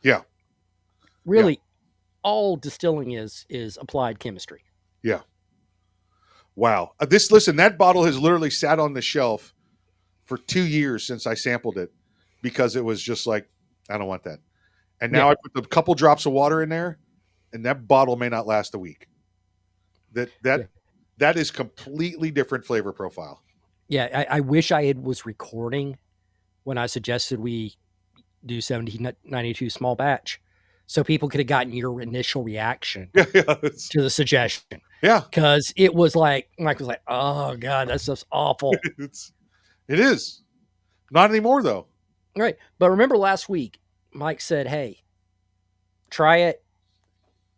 Yeah. Really, yeah. All distilling is applied chemistry. Yeah. Wow. Listen, that bottle has literally sat on the shelf for 2 years since I sampled it because it was just like, I don't want that. And now I put a couple drops of water in there, and that bottle may not last a week. That is completely different flavor profile. Yeah, I wish I was recording when I suggested we do 1792 small batch, so people could have gotten your initial reaction to the suggestion. Yeah, because it was like Mike was like, "Oh God, that stuff's awful." It is not anymore though. Right, but remember last week, Mike said, "Hey, try it.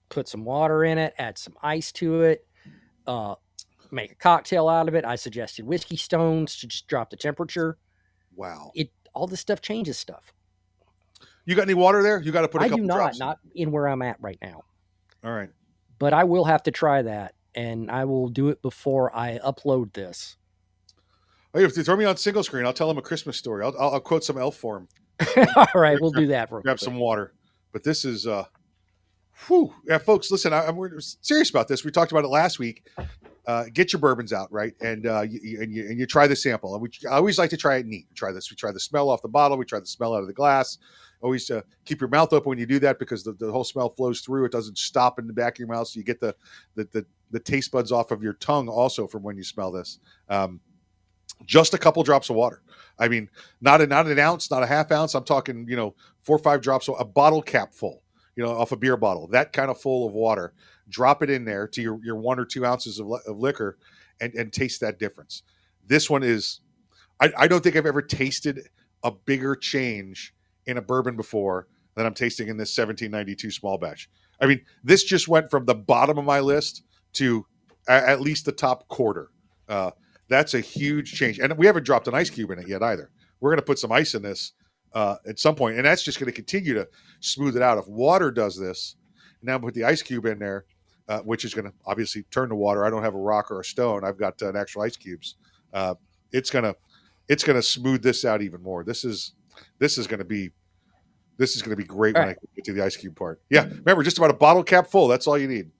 Put some water in it. Add some ice to it. Make a cocktail out of it." I suggested whiskey stones to just drop the temperature. Wow, all this stuff changes stuff. You got any water there? You got to put a couple drops. Not in where I'm at right now. All right, but I will have to try that, and I will do it before I upload this. Oh, if you throw me on single screen, I'll tell him a Christmas story. I'll quote some elf for him. All right, we'll do that. Grab some water. But this is, yeah, folks. Listen, we're serious about this. We talked about it last week. Get your bourbons out, right? And you try the sample. And I always like to try it neat. We try the smell off the bottle. We try the smell out of the glass. Always keep your mouth open when you do that because the whole smell flows through. It doesn't stop in the back of your mouth. So you get the taste buds off of your tongue also from when you smell this. Just a couple drops of water. I mean, not an ounce, not a half ounce. I'm talking, 4 or 5 drops, a bottle cap full, off a beer bottle, that kind of full of water. Drop it in there to your 1 or 2 ounces of liquor and taste that difference. This one is, I don't think I've ever tasted a bigger change in a bourbon before than I'm tasting in this 1792 small batch. I mean, this just went from the bottom of my list to at least the top quarter. That's a huge change. And we haven't dropped an ice cube in it yet either. We're going to put some ice in this at some point, and that's just going to continue to smooth it out. If water does this, now put the ice cube in there, which is going to obviously turn the water. I don't have a rock or a stone. I've got an actual ice cubes. It's going to smooth this out even more. This is going to be great when I get to the ice cube part. Yeah, remember, just about a bottle cap full. That's all you need.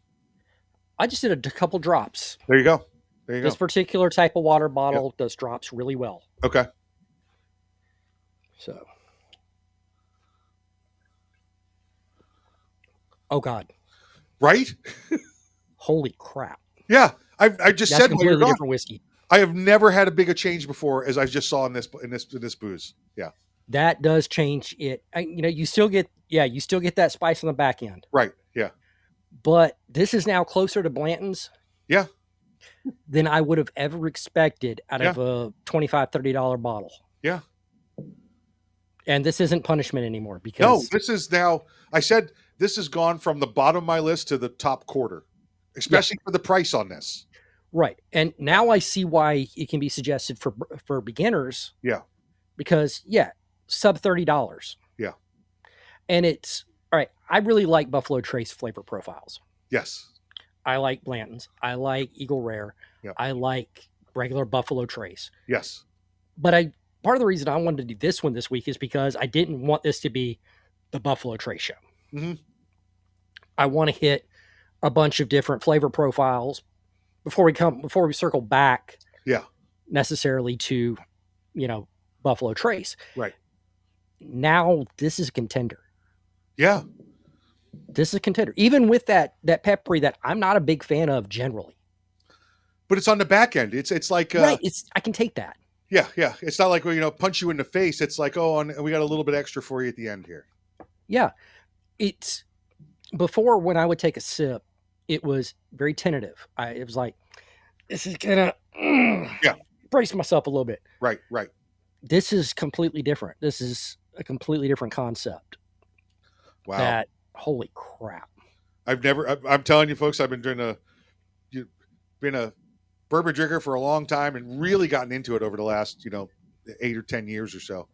I just did a couple drops. There you go. This particular type of water bottle does drops really well. Okay. So. Oh God. Right? Holy crap. Yeah. I just said completely different whiskey. I have never had a bigger change before as I just saw in this booze. Yeah. That does change it. You still get that spice on the back end. Right. Yeah. But this is now closer to Blanton's. Yeah. Than I would have ever expected out of a $25, $30 bottle. Yeah. And this isn't punishment anymore because no, this is now. I said this has gone from the bottom of my list to the top quarter, especially for the price on this. Right, and now I see why it can be suggested for beginners. Yeah, because sub $30. Yeah. And it's all right. I really like Buffalo Trace flavor profiles. Yes. I like Blanton's. I like Eagle Rare. Yeah. I like regular Buffalo Trace. Yes. But part of the reason I wanted to do this one this week is because I didn't want this to be the Buffalo Trace show. Mm-hmm. I want to hit a bunch of different flavor profiles before we circle back. Yeah. Necessarily to, Buffalo Trace. Right. Now this is a contender. Yeah. This is a contender. Even with that peppery that I'm not a big fan of generally. But it's on the back end. It's like right. I can take that. Yeah, yeah. It's not like we punch you in the face. It's like, we got a little bit extra for you at the end here. Yeah. It's before when I would take a sip, it was very tentative. It was like, this is gonna brace myself a little bit. Right, right. This is completely different. This is a completely different concept. Wow. Holy crap. I'm telling you folks, I've been been a bourbon drinker for a long time and really gotten into it over the last, 8 or 10 years or so.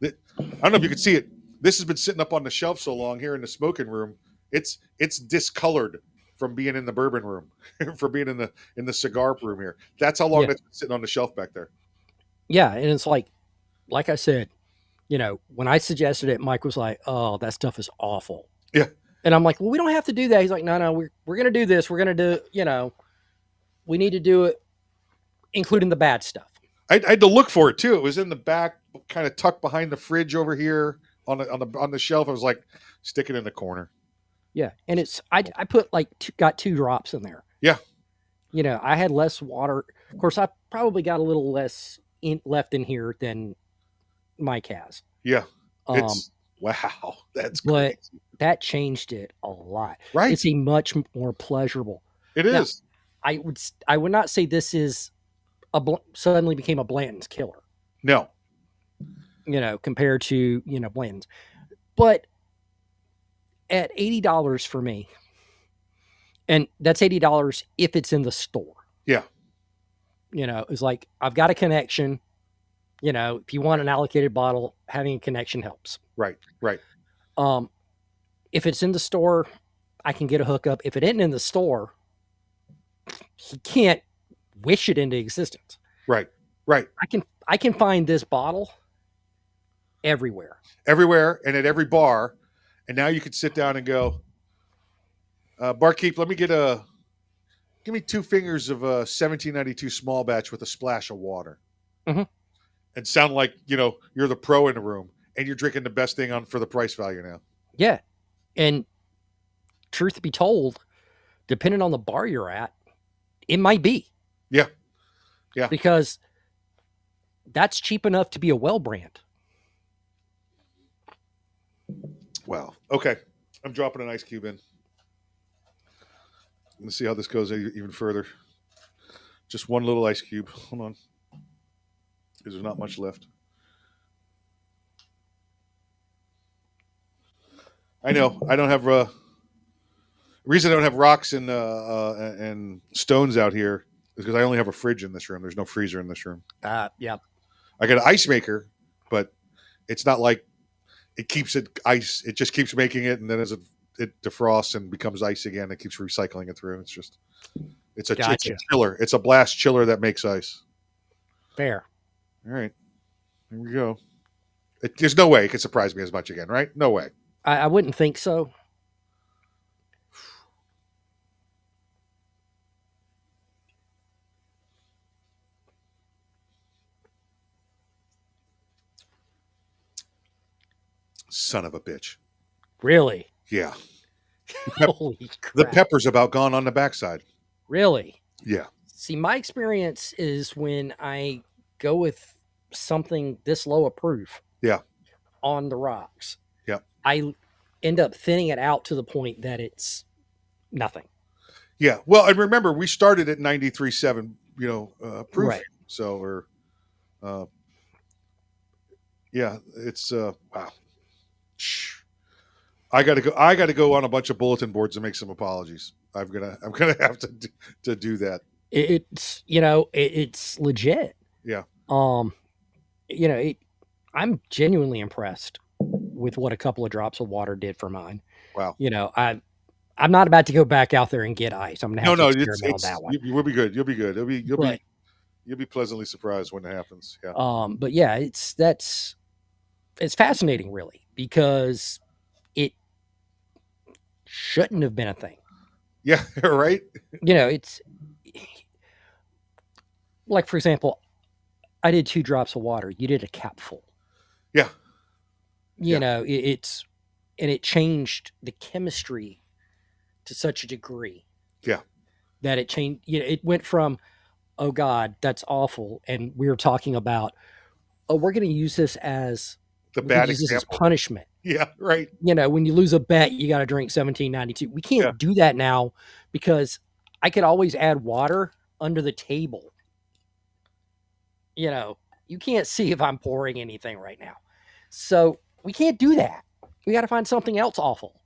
I don't know if you can see it. This has been sitting up on the shelf so long here in the smoking room. It's discolored from being in the bourbon room, from being in the cigar room here. That's how long that's been sitting on the shelf back there. Yeah, and it's like I said, when I suggested it, Mike was like, "Oh, that stuff is awful." Yeah. And I'm like, "Well, we don't have to do that." He's like, "No, we're going to do this. We're going to do, we need to do it including the bad stuff." I had to look for it too. It was in the back, kind of tucked behind the fridge over here on the shelf. I was like, stick it in the corner. Yeah, and it's I put got 2 drops in there. Yeah. I had less water. Of course, I probably got a little less left in here than Mike has. Yeah. Wow. That's crazy. But that changed it a lot. Right. It's a much more pleasurable. It is. Now, I would not say this is suddenly became a Blanton's killer. No. Compared to, Blanton's. But at $80 for me, and that's $80 if it's in the store. Yeah. It's like, I've got a connection. If you want an allocated bottle, having a connection helps. Right, right. If it's in the store, I can get a hookup. If it isn't in the store, you can't wish it into existence. Right, right. I can find this bottle everywhere. Everywhere and at every bar. And now you could sit down and go, barkeep, give me 2 fingers of a 1792 small batch with a splash of water. Mm-hmm. And sound like, you're the pro in the room and you're drinking the best thing for the price value now. Yeah. And truth be told, depending on the bar you're at, it might be. Yeah. Yeah. Because that's cheap enough to be a well brand. Wow. Okay. I'm dropping an ice cube in. Let's see how this goes even further. Just one little ice cube. Hold on. Because there's not much left. I know. I don't have the reason I don't have rocks and stones out here is because I only have a fridge in this room. There's no freezer in this room. Yeah. I got an ice maker, but it's not like it keeps it ice. It just keeps making it, and then as it defrosts and becomes ice again, it keeps recycling it through. It's a chiller. It's a blast chiller that makes ice. Fair. All right. Here we go. There's no way it could surprise me as much again, right? No way. I wouldn't think so. Son of a bitch. Really? Yeah. Holy crap. The pepper's about gone on the backside. Really? Yeah. See, my experience is when I go with something this low of proof. Yeah. On the rocks. Yeah. I end up thinning it out to the point that it's nothing. Yeah. Well, and remember, we started at 93.7, proof. Right. So we're, yeah, it's, wow. I got to go on a bunch of bulletin boards and make some apologies. I'm gonna have to do that. It's it's legit. Yeah. I'm genuinely impressed with what a couple of drops of water did for mine. Wow. You know, I'm not about to go back out there and get ice. I'm gonna have No, to no, experiment on that one. you will be good. You'll be good. But You'll be pleasantly surprised when it happens. Yeah. but yeah, it's fascinating really because it shouldn't have been a thing. Yeah. Right. You know, it's like for example, I did 2 drops of water. You did a capful. Yeah. You Yeah. know, it's and it changed the chemistry to such a degree Yeah. that it changed. You know, it went from oh God, that's awful, and we were talking about oh The we're going bad to use this as example. punishment. Yeah. Right. You know, when you lose a bet, you got to drink 1792. We Yeah. can't do that now because I could always add water under the table. You know, you can't see if I'm pouring anything right now. So we can't do that. We got to find something else awful.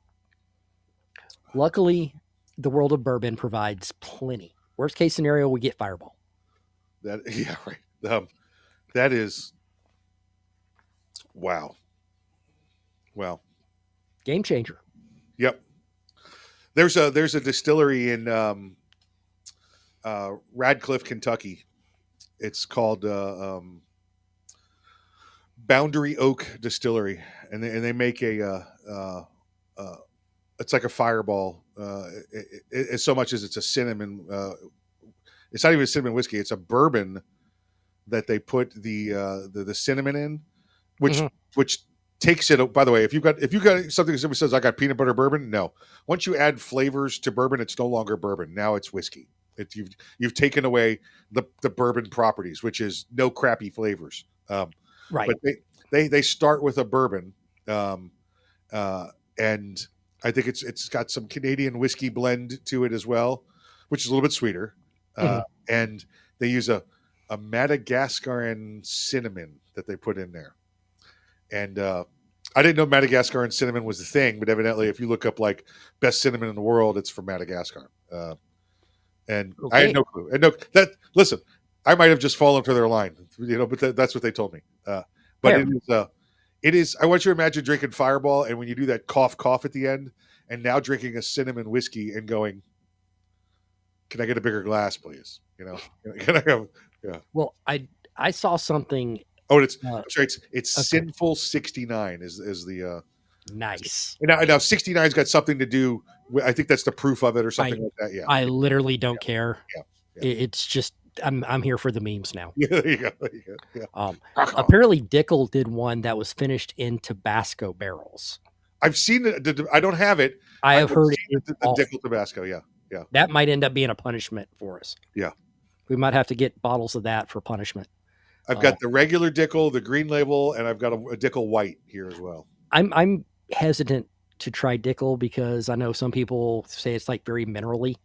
Luckily, the world of bourbon provides plenty. Worst case scenario, we get Fireball. That. Yeah. Right. That is. Wow. Wow. Game changer. Yep. There's a distillery in Radcliffe, Kentucky. It's called Boundary Oak Distillery, and they make uh, it's like a fireball. It's so much as it's a cinnamon. It's not even a cinnamon whiskey. It's a bourbon that they put the cinnamon in, which Mm-hmm. which takes it. By the way, if you got something somebody says I got peanut butter bourbon, no. Once you add flavors to bourbon, it's no longer bourbon. Now it's whiskey. You've taken away the bourbon properties, which is no crappy flavors. Right. But they start with a bourbon, um, uh, and I think it's got some Canadian whiskey blend to it as well, which is a little bit sweeter. Mm-hmm. And they use a Madagascaran cinnamon that they put in there. And I didn't know Madagascaran cinnamon was the thing, but evidently, if you look up like best cinnamon in the world, it's from Madagascar. And I had Okay. no clue. And no, that listen, I might have just fallen for their line, but that's what they told me. But Fair. it is. I want you to imagine drinking Fireball, and when you do that cough at the end, and now drinking a cinnamon whiskey and going, "Can I get a bigger glass, please?" You know, can I have? Yeah. Well, I saw something. Oh, it's Uh, I'm sorry. It's okay. Sinful 69 is the Nice. and now 69's got something to do with, I think that's the proof of it or I something like that. Yeah. I literally don't care. Yeah. Yeah. It's just I'm here for the memes now. Yeah. There you go. There you go. Yeah. Um, Rock on. apparently Dickel did one that was finished in Tabasco barrels. I've seen it. I don't have it. I have I've heard seen it the awful. Dickel Tabasco. Yeah. Yeah. That might end up being a punishment for us. Yeah. We might have to get bottles of that for punishment. I've got the regular Dickel, the green label, and I've got a Dickel white here as well. I'm hesitant to try Dickel because I know some people say it's like very minerally.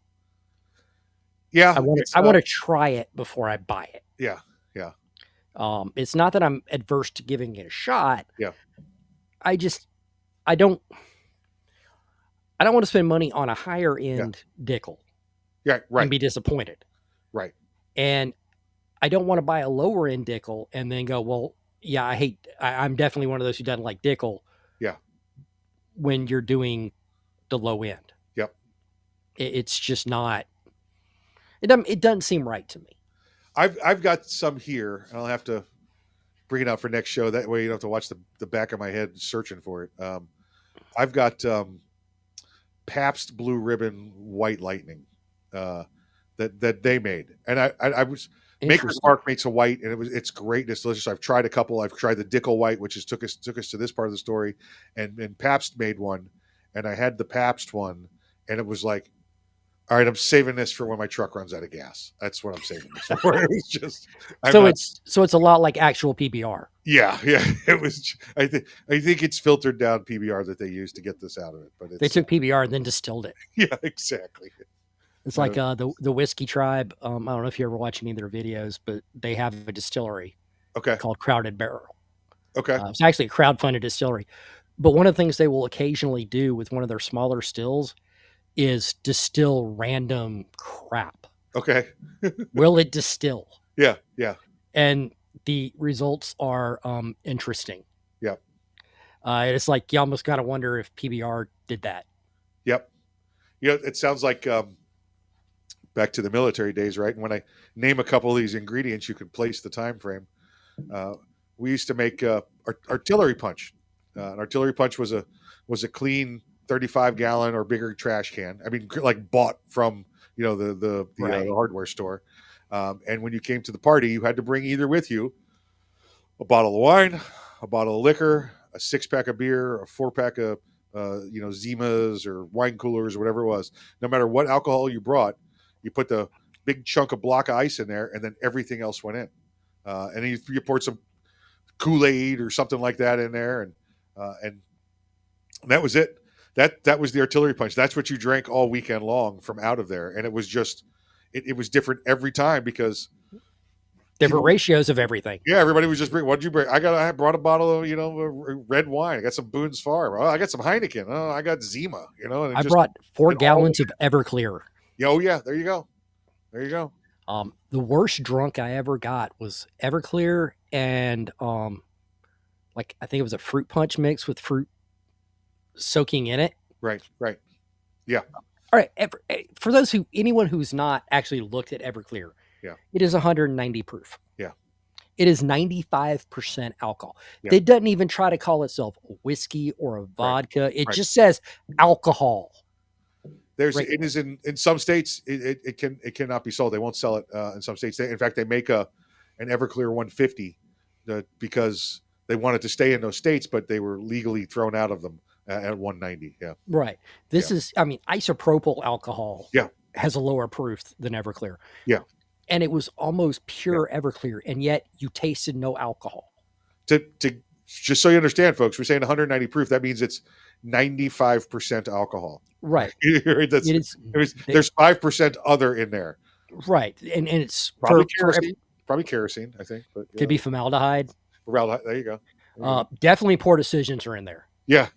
Yeah. I want to try it before I buy it. Yeah. Yeah. It's not that I'm adverse to giving it a shot. Yeah. I just I don't want to spend money on a higher end Dickel. Yeah. Right. And be disappointed. Right. And I don't want to buy a lower end Dickel and then go, well, yeah, I'm definitely one of those who doesn't like Dickel. Yeah. When you're doing the low end. Yep. It's just not, it doesn't seem right to me. I've got some here, and I'll have to bring it out for next show. That way you don't have to watch the back of my head searching for it. I've got Pabst Blue Ribbon White Lightning that they made, and I was Maker's Mark makes a white, and it's great. And it's delicious. I've tried a couple. I've tried the Dickel White, which is took us to this part of the story, and Pabst made one, and I had the Pabst one, and it was like, all right, I'm saving this for when my truck runs out of gas. That's what I'm saving this for. It was just it's a lot like actual PBR. Yeah. It was. I think it's filtered down PBR that they used to get this out of it. But they took PBR and then distilled it. Yeah, exactly. It's like the Whiskey Tribe. I don't know if you ever watch any of their videos, but they have a distillery. Okay. Called Crowded Barrel. Okay. It's actually a crowdfunded distillery. But one of the things they will occasionally do with one of their smaller stills is distill random crap. Okay. Will it distill? Yeah. And the results are interesting. Yep. It's like you almost got to wonder if PBR did that. Yep. It sounds like back to the military days, right? And when I name a couple of these ingredients, you can place the time frame. Uh, we used to make artillery punch. An artillery punch was a clean 35-gallon or bigger trash can. I mean, like bought from the hardware store. And when you came to the party, you had to bring either with you a bottle of wine, a bottle of liquor, a 6-pack of beer, a 4-pack of Zimas or wine coolers or whatever it was. No matter what alcohol you brought, you put the big chunk of block of ice in there, and then everything else went in. And then you poured some Kool-Aid or something like that in there, and that was it. That was the artillery punch. That's what you drank all weekend long from out of there, and it was just it was different every time because different ratios of everything. Yeah, everybody was just bring. What'd you bring? I brought a bottle of red wine. I got some Boone's Farm. Oh, I got some Heineken. Oh, I got Zima. And I brought 4 gallons of Everclear. Yeah, oh yeah, there you go. There you go. The worst drunk I ever got was Everclear and like I think it was a fruit punch mix with fruit soaking in it. Right. Yeah. All right. For anyone who's not actually looked at Everclear, yeah, it is 190 proof. Yeah. It is 95% alcohol. Yeah. It doesn't even try to call itself a whiskey or a vodka. Right. It just says alcohol. It is in some states it cannot be sold. They won't sell it in some states. In fact, they make an Everclear 150 because they wanted to stay in those states, but they were legally thrown out of them at 190. Yeah. Right. This is, I mean, isopropyl alcohol. Yeah. Has a lower proof than Everclear. Yeah. And it was almost pure Everclear, and yet you tasted no alcohol. To just so you understand, folks, we're saying 190 proof. That means it's 95% alcohol. Right. There's 5% other in there. Right. And it's probably kerosene. Probably kerosene, I think. But could be formaldehyde. Formaldehyde. There you go. Definitely poor decisions are in there. Yeah.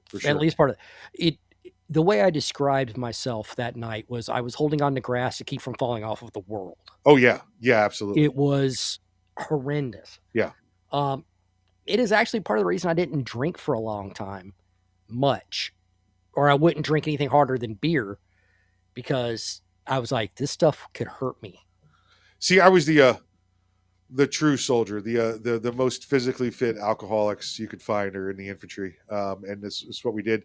For sure. At least part of it. The way I described myself that night was I was holding on to grass to keep from falling off of the world. Oh yeah. Yeah, absolutely. It was horrendous. Yeah. It is actually part of the reason I didn't drink for a long time much, or I wouldn't drink anything harder than beer because I was like, this stuff could hurt me. See, I was the true soldier, the most physically fit alcoholics you could find are in the infantry. And this is what we did.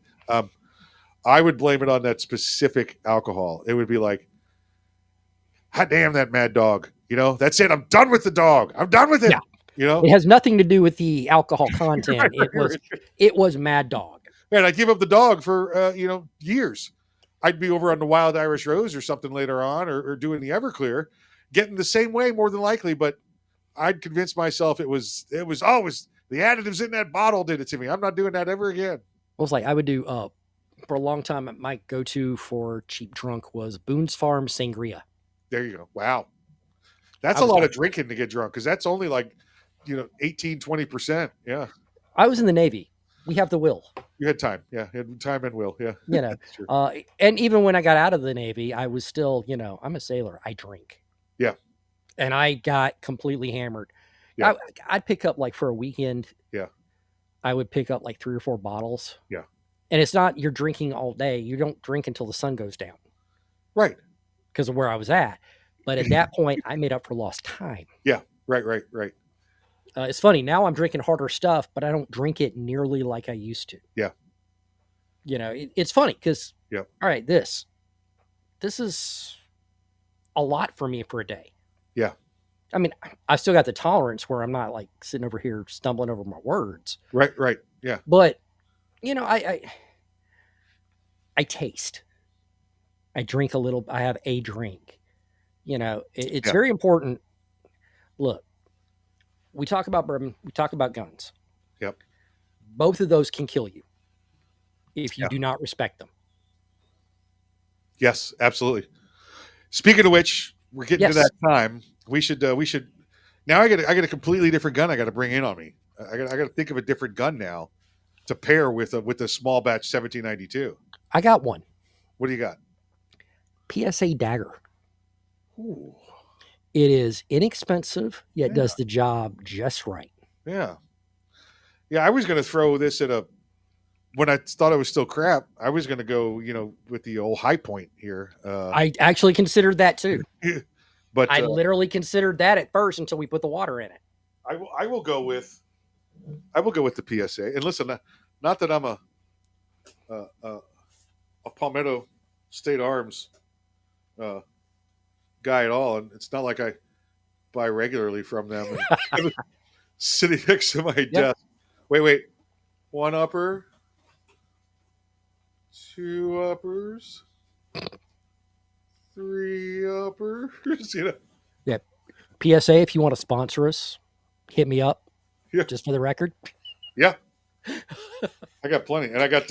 I would blame it on that specific alcohol. It would be like, hot damn that mad dog. That's it. I'm done with the dog. I'm done with it. Yeah. It has nothing to do with the alcohol content. It was Mad Dog. And I'd give up the dog for years. I'd be over on the Wild Irish Rose or something later on, or doing the Everclear, getting the same way more than likely. But I'd convince myself it was the additives in that bottle did it to me. I'm not doing that ever again. I was like, I would do for a long time. My go-to for cheap drunk was Boone's Farm Sangria. There you go. Wow, that's a lot of drinking to get drunk because that's only like 18-20%. Yeah. I was in the Navy. We have the will. You had time. Yeah. You had time and will. Yeah. And even when I got out of the Navy, I was still, I'm a sailor. I drink. Yeah. And I got completely hammered. Yeah. I'd pick up like for a weekend. Yeah. I would pick up like 3 or 4 bottles. Yeah. And it's not you're drinking all day. You don't drink until the sun goes down. Right. Because of where I was at. But at that point, I made up for lost time. Yeah. Right. It's funny. Now I'm drinking harder stuff, but I don't drink it nearly like I used to. Yeah. It's funny because, all right, this is a lot for me for a day. Yeah. I mean, I've still got the tolerance where I'm not like sitting over here stumbling over my words. Right. Yeah. But, I taste. I drink a little. I have a drink. It's very important. Look, we talk about bourbon. We talk about guns. Yep. Both of those can kill you if you do not respect them. Yes, absolutely. Speaking of which, we're getting to that time. We should. Now I get a completely different gun. I got to bring in on me. I got to think of a different gun now to pair with a small batch 1792. I got one. What do you got? PSA Dagger. Ooh. It is inexpensive, yet Yeah, does the job just right. yeah, yeah. I was going to throw this at a when I thought it was still crap. I was going to go, with the old high point here. I actually considered that too. But I literally considered that at first until we put the water in it. I will go with the PSA. And listen, not that I'm a, a, a Palmetto State Arms uh, guy at all, and it's not like I buy regularly from them. And sitting next to my Yep. desk. Wait, one upper, two uppers, three uppers. Yeah. PSA, if you want to sponsor us, hit me up. Yeah, Just for the record. yeah. I got plenty, and I got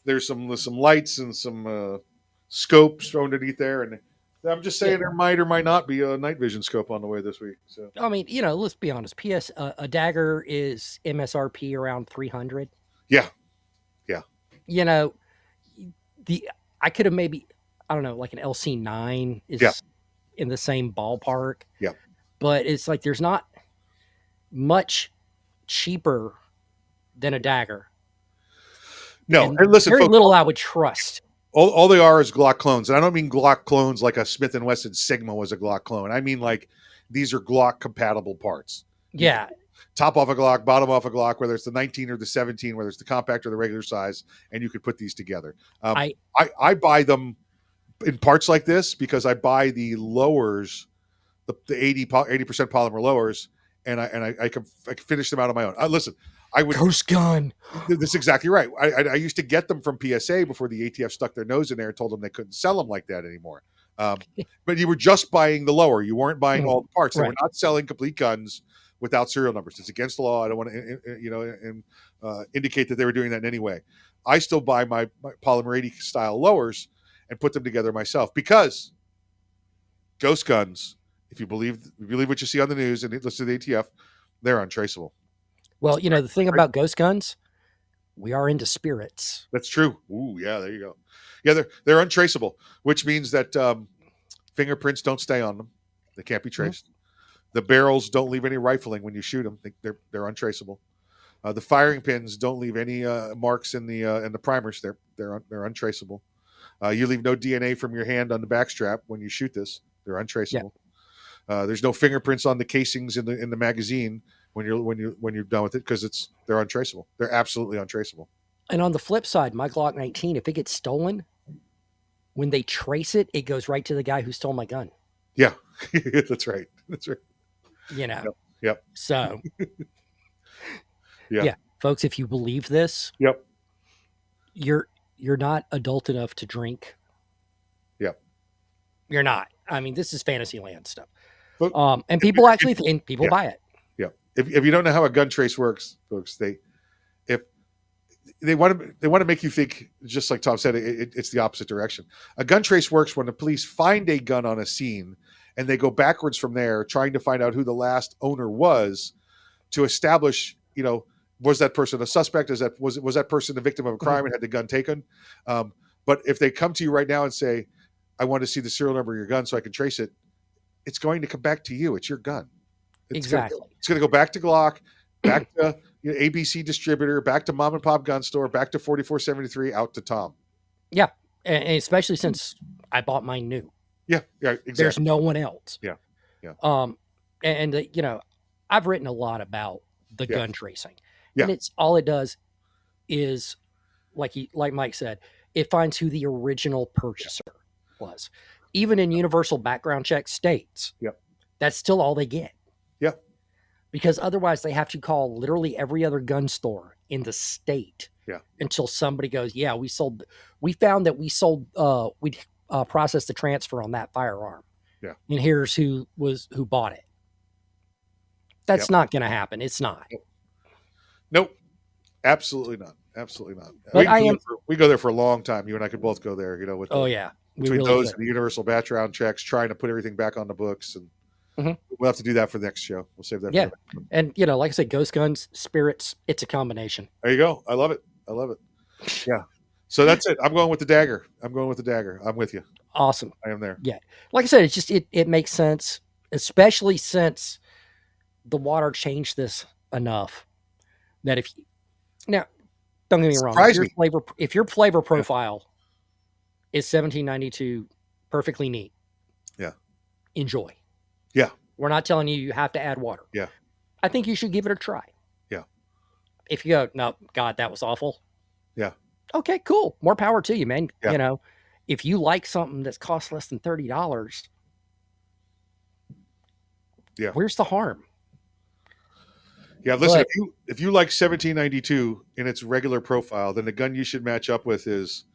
there's some lights and some scopes underneath there, and I'm just saying there might or might not be a night vision scope on the way this week. So I mean, let's be honest. A dagger is MSRP around 300. yeah, yeah, You know, the I could have maybe I don't know, like an LC9 yeah, is in the same ballpark, yeah. but it's like there's not much cheaper than a dagger, No, and and listen, very folks. little I would trust. All they are is Glock clones, and I don't mean Glock clones like a Smith and Wesson Sigma was a Glock clone. I mean like these are Glock compatible parts. Yeah, Top off a Glock, bottom off a Glock, whether it's the 19 or the 17, whether it's the compact or the regular size, and you could put these together. I buy them in parts like this because I buy the lowers, the 80% polymer lowers, and I can finish them out on my own. Listen, I would Ghost gun. That's exactly right. I used to get them from PSA before the ATF stuck their nose in there and told them they couldn't sell them like that anymore. But you were just buying the lower. You weren't buying all the parts. They were not selling complete guns without serial numbers. It's against the law. I don't want to, indicate that they were doing that in any way. I still buy my polymer 80 style lowers and put them together myself because ghost guns, if you believe what you see on the news and listen to the ATF, they're untraceable. Well, the thing about ghost guns, we are into spirits. That's true. Ooh, yeah, there you go. Yeah, they're untraceable, which means that fingerprints don't stay on them. They can't be traced. The barrels don't leave any rifling when you shoot them. They're untraceable. The firing pins don't leave any marks in the primers. They're untraceable. You leave no DNA from your hand on the backstrap when you shoot this. They're untraceable. There's no fingerprints on the casings in the magazine when you're done with it because they're untraceable. They're absolutely untraceable. And on the flip side, my Glock 19, if it gets stolen, when they trace it, it goes right to the guy who stole my gun. Yeah, that's right. That's right. Yep. So, yeah, folks, if you believe this, you're not adult enough to drink. Yep. You're not. I mean, this is Fantasyland stuff. And people actually think people buy it. Yeah. If you don't know how a gun trace works, folks, they want to make you think, just like Tom said, it's the opposite direction. A gun trace works when the police find a gun on a scene and they go backwards from there, trying to find out who the last owner was to establish, was that person a suspect? Was that person the victim of a crime and had the gun taken? But if they come to you right now and say, I want to see the serial number of your gun so I can trace it, it's going to come back to you. It's your gun. Exactly. It's going to go back to Glock, back to ABC distributor, back to mom and pop gun store, back to 4473, out to Tom. Yeah. And especially since I bought mine new. Yeah, exactly. There's no one else. Yeah. And I've written a lot about the gun tracing. Yeah. And all it does is, like Mike said, it finds who the original purchaser was. Even in universal background check states, that's still all they get. Yeah. Because otherwise they have to call literally every other gun store in the state until somebody goes, we found that we sold, we processed the transfer on that firearm. Yeah. And here's who bought it. That's not going to happen. It's not. Nope. Absolutely not. Absolutely not. But we go there for a long time. You and I could both go there, with between really those and the universal background checks, trying to put everything back on the books. And we'll have to do that for the next show. We'll save that. Yeah. And like I said, ghost guns, spirits, it's a combination. There you go. I love it. Yeah. So that's it. I'm going with the dagger. I'm with you. Awesome. I am there. Yeah. Like I said, it's just, it makes sense, especially since the water changed this enough that if you, now don't get me wrong, Surprise me. If your flavor profile is 1792, perfectly neat. Yeah. Enjoy. Yeah. We're not telling you have to add water. Yeah. I think you should give it a try. Yeah. If you go, no, God, that was awful. Yeah. Okay, cool. More power to you, man. Yeah. You know, if you like something that's cost less than $30, yeah, where's the harm? Yeah, listen, if you like 1792 in its regular profile, then the gun you should match up with is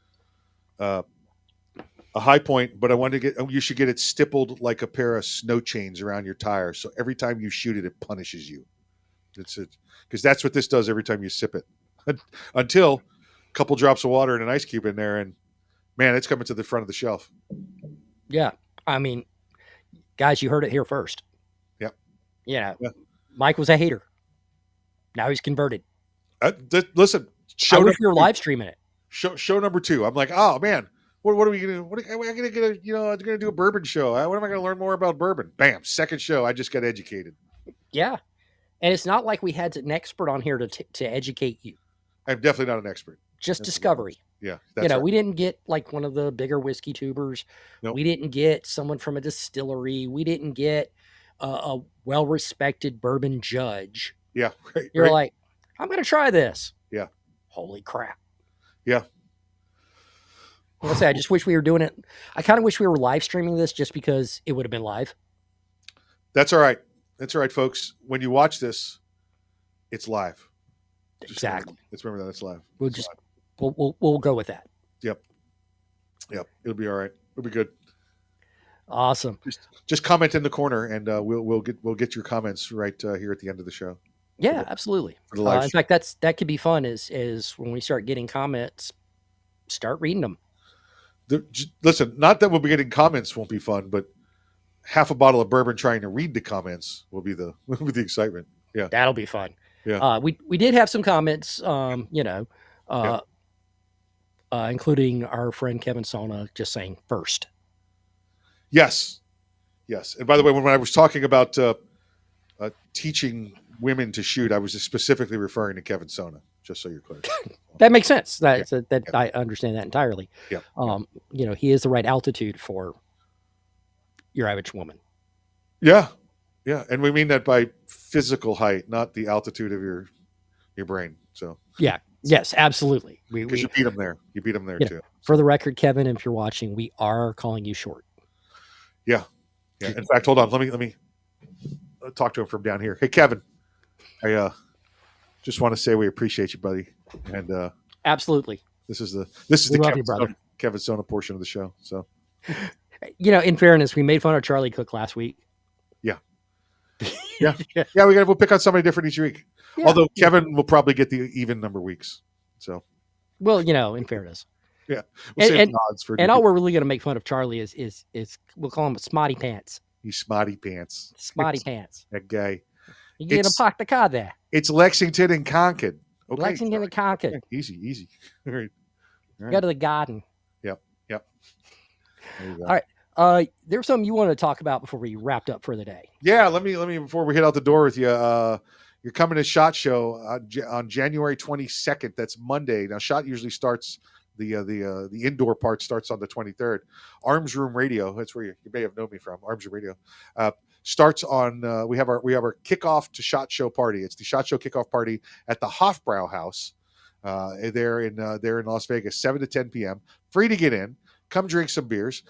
a high point, but you should get it stippled like a pair of snow chains around your tire. So every time you shoot it, it punishes you. It's it because that's what this does every time you sip it. Until a couple drops of water and an ice cube in there, and man, it's coming to the front of the shelf. Yeah. I mean, guys, you heard it here first. Yep. Yeah. Mike was a hater. Now he's converted. Listen, I wish we were live streaming it. Show number 2. I'm like, oh man, what are we gonna? What am I gonna get? I'm gonna do a bourbon show. What am I gonna learn more about bourbon? Bam! Second show, I just got educated. Yeah, and it's not like we had an expert on here to educate you. I'm definitely not an expert. Just discovery. Yeah, that's right. We didn't get like one of the bigger whiskey tubers. Nope. We didn't get someone from a distillery. We didn't get a well-respected bourbon judge. Yeah, right. You're like, I'm going to try this. Yeah. Holy crap. Yeah. Like I say, I just wish we were doing it. I kind of wish we were live streaming this just because it would have been live. That's all right. That's all right, folks. When you watch this, it's live. Exactly. Let's remember that it's live. We'll go with that. Yep. It'll be all right. It'll be good. Awesome. Just comment in the corner, and we'll get your comments right here at the end of the show. Yeah, absolutely. In fact, that could be fun. Is when we start getting comments, start reading them. Listen, not that we'll be getting comments won't be fun, but half a bottle of bourbon trying to read the comments will be the excitement. Yeah, that'll be fun. Yeah, we did have some comments. Including our friend Kevin Sona just saying first. Yes. And by the way, when I was talking about teaching women to shoot, I was specifically referring to Kevin Sona. Just so you're clear. That makes sense. I understand that entirely. Yeah. He is the right altitude for your average woman. Yeah. And we mean that by physical height, not the altitude of your brain. So yeah. Yes, absolutely. Because you beat them there. You beat them there too. For the record, Kevin, if you're watching, we are calling you short. Yeah. In fact, hold on. Let me talk to him from down here. Hey, Kevin. I just want to say we appreciate you, buddy. And absolutely. This is the Kevin Sona portion of the show. So, in fairness, we made fun of Charlie Cook last week. Yeah. We'll pick on somebody different each week. Yeah. Although Kevin will probably get the even number weeks. So, well, in fairness. Yeah. We'll save odds for all we're really going to make fun of Charlie is we'll call him Smotty Pants. He's Smotty Pants. Smotty Pants. That guy. You get a park the car there. It's Lexington and Concord. Okay. Lexington and Concord. Yeah, easy. All right. Go to the garden. Yep. All right. There's something you want to talk about before we wrapped up for the day. Yeah, let me before we head out the door with you. You're coming to SHOT Show on January 22nd. That's Monday. Now, SHOT usually starts the indoor part starts on the 23rd. Arms Room Radio. That's where you may have known me from. Arms Room Radio starts on. We have our kickoff to SHOT Show party. It's the SHOT Show kickoff party at the Hofbrau House. There in Las Vegas, 7 to 10 p.m. Free to get in. Come drink some beers.